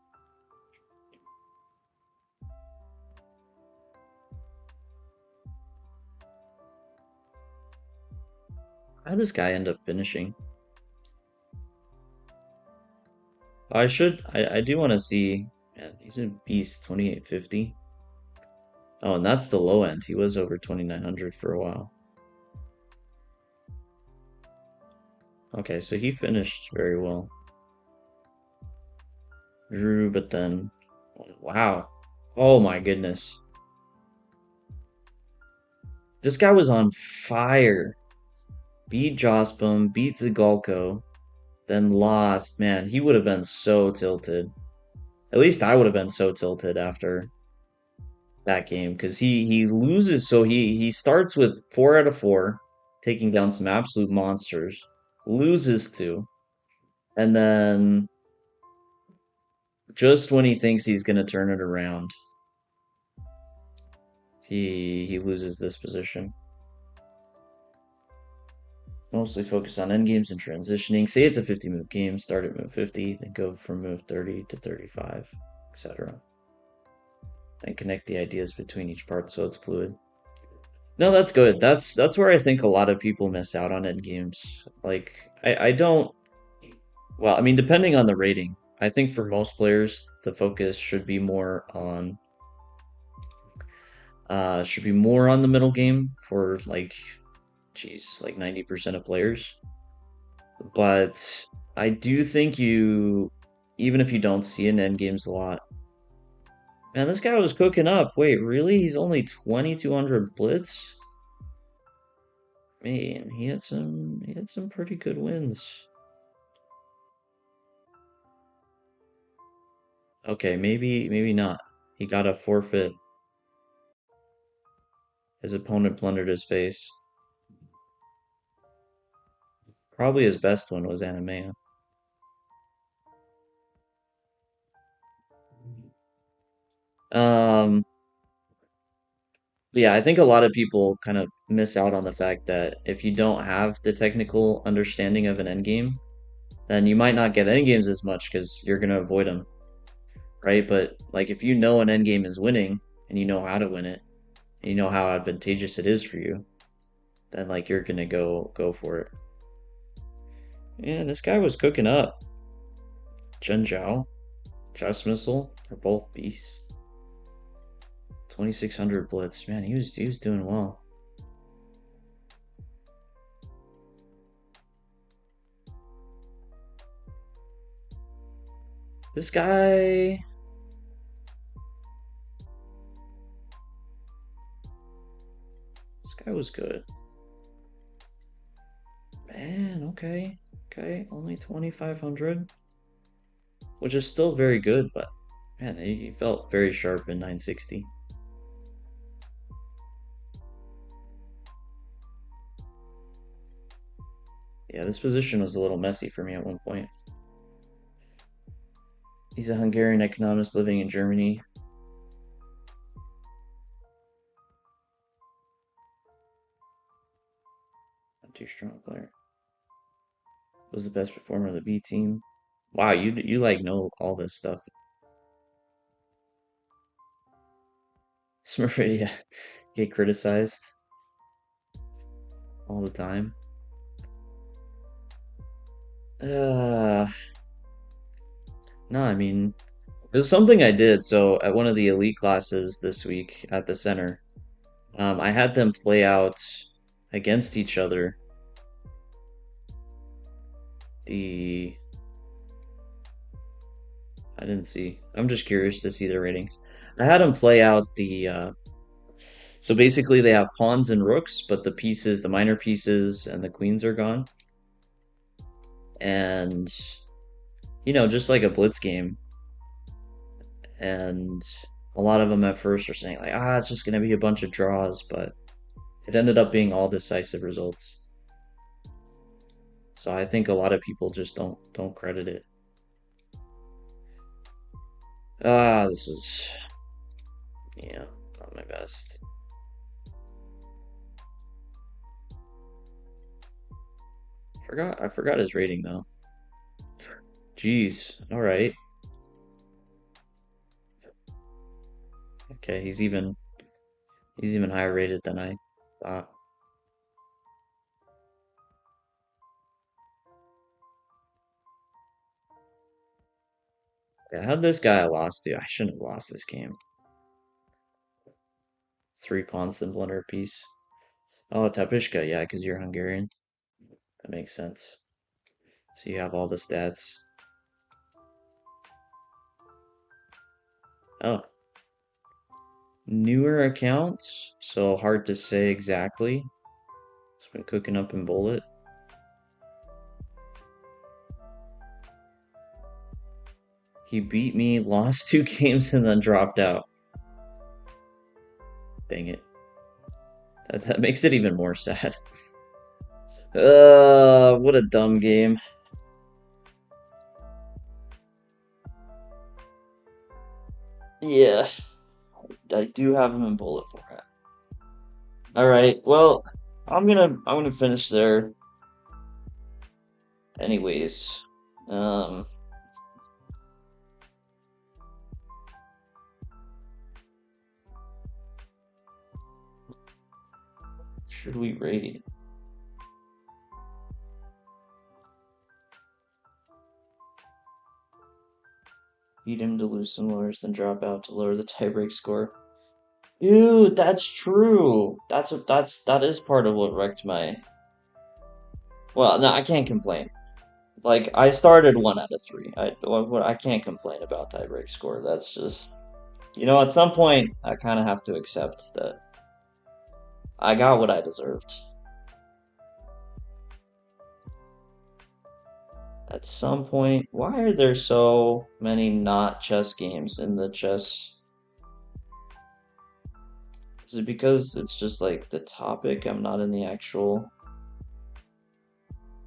how did this guy end up finishing? I do want to see. Man, he's a beast, 2850. Oh, and that's the low end. He was over 2900 for a while. Okay, so he finished very well. Drew, but then, wow. Oh my goodness. This guy was on fire. Beat Jospum, beat Zigalko, then lost. Man, he would have been so tilted. At least I would have been so tilted after that game, because he loses. So he starts with 4 out of 4, taking down some absolute monsters, loses 2, and then just when he thinks he's gonna turn it around, he loses this position. Mostly focus on endgames and transitioning. Say it's a 50 move game, start at move 50, then go from move 30 to 35, etc. Then connect the ideas between each part so it's fluid. No, that's good. That's where I think a lot of people miss out on endgames. Like I don't, well, I mean, depending on the rating. I think for most players, the focus should be more on the middle game for like, geez, like 90% of players. But I do think even if you don't see it in end games a lot, man, this guy was cooking up. Wait, really? He's only 2200 blitz? Man, he had some pretty good wins. Okay, maybe not. He got a forfeit. His opponent plundered his face. Probably his best one was Anamea. Um, yeah, I think a lot of people kind of miss out on the fact that if you don't have the technical understanding of an endgame, then you might not get endgames as much because you're gonna avoid them, right? But like if you know an endgame is winning and you know how to win it, and you know how advantageous it is for you, then like you're gonna go for it. And this guy was cooking up. Chen Zhao, Just Missile, they're both beasts. 2600 blitz. Man, he was doing well. This guy this guy was good. Man, okay. Okay, only 2500, which is still very good, but man, he felt very sharp in 960. Yeah, this position was a little messy for me at one point. He's a Hungarian economist living in Germany. Not too strong player. Was the best performer of the B team. Wow, you like know all this stuff. Smurfy, yeah, get criticized all the time. Uh, no, I mean, it was something I did. So at one of the elite classes this week at the center, I had them play out against each other the I didn't see. I'm just curious to see the ratings. I had them play out so basically they have pawns and rooks, but the pieces, the minor pieces and the queens are gone. And just like a blitz game. And a lot of them at first are saying like, it's just gonna be a bunch of draws, but it ended up being all decisive results. So I think a lot of people just don't credit it. This was yeah, not my best. I forgot his rating though. Jeez. All right. Okay, he's even higher rated than I thought. Yeah, how'd this guy lost to? I shouldn't have lost this game. Three pawns and blunder piece. Oh, Tapishka, yeah, because you're Hungarian. That makes sense. So you have all the stats. Oh, newer accounts, so hard to say exactly. It's been cooking up in Bullet. He beat me, lost two games, and then dropped out. Dang it. That makes it even more sad. What a dumb game. Yeah, I do have him in Bullet format. All right, well, I'm gonna finish there anyways. Um, should we rate? Beat him to lose some lawyers, then drop out to lower the tiebreak score. Dude, that's true. That is part of what wrecked my. Well, no, I can't complain. Like I started 1 out of 3. I can't complain about tiebreak score. That's just at some point I kind of have to accept that I got what I deserved. At some point, why are there so many not chess games in the chess? Is it because it's just like the topic? I'm not in the actual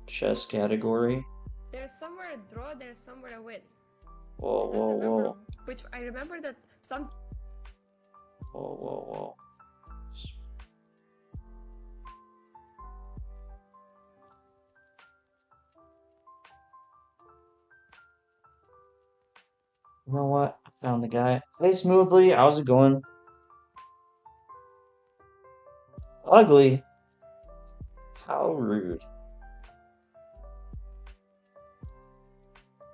chess category. There's somewhere a draw, there's somewhere a win. Whoa, I whoa, don't remember whoa. which. I remember that some. Whoa, whoa, whoa. You know what? I found the guy. Hey, Smoothly, how's it going? Ugly. How rude.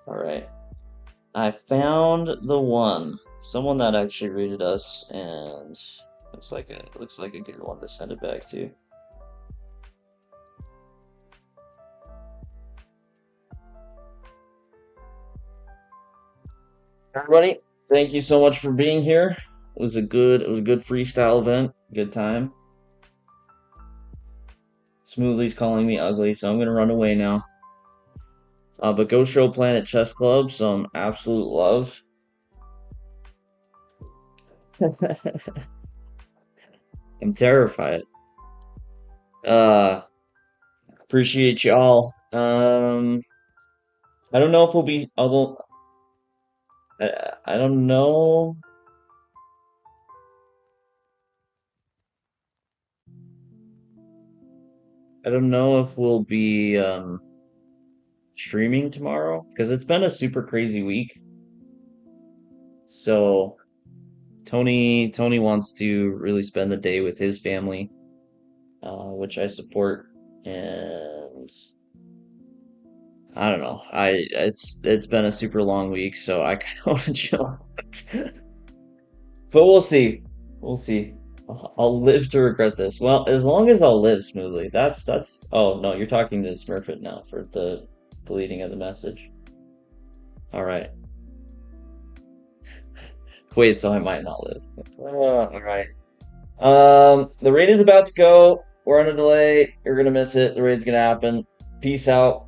Alright. I found the one. Someone that actually rated us, and looks like a good one to send it back to. Everybody, thank you so much for being here. It was a good freestyle event. Good time. Smoothly's calling me ugly, so I'm gonna run away now. But go show Planet Chess Club some absolute love. I'm terrified. Uh, appreciate y'all. I don't know if we'll be. Although I don't know. I don't know if we'll be streaming tomorrow because it's been a super crazy week. So Tony wants to really spend the day with his family, which I support, and I don't know. It's been a super long week, so I kind of want to chill. But we'll see. We'll see. I'll live to regret this. Well, as long as I'll live smoothly. That's. Oh no, you're talking to Smurfit now for the deleting of the message. All right. Wait, so I might not live. All right. The raid is about to go. We're on a delay. You're gonna miss it. The raid's gonna happen. Peace out.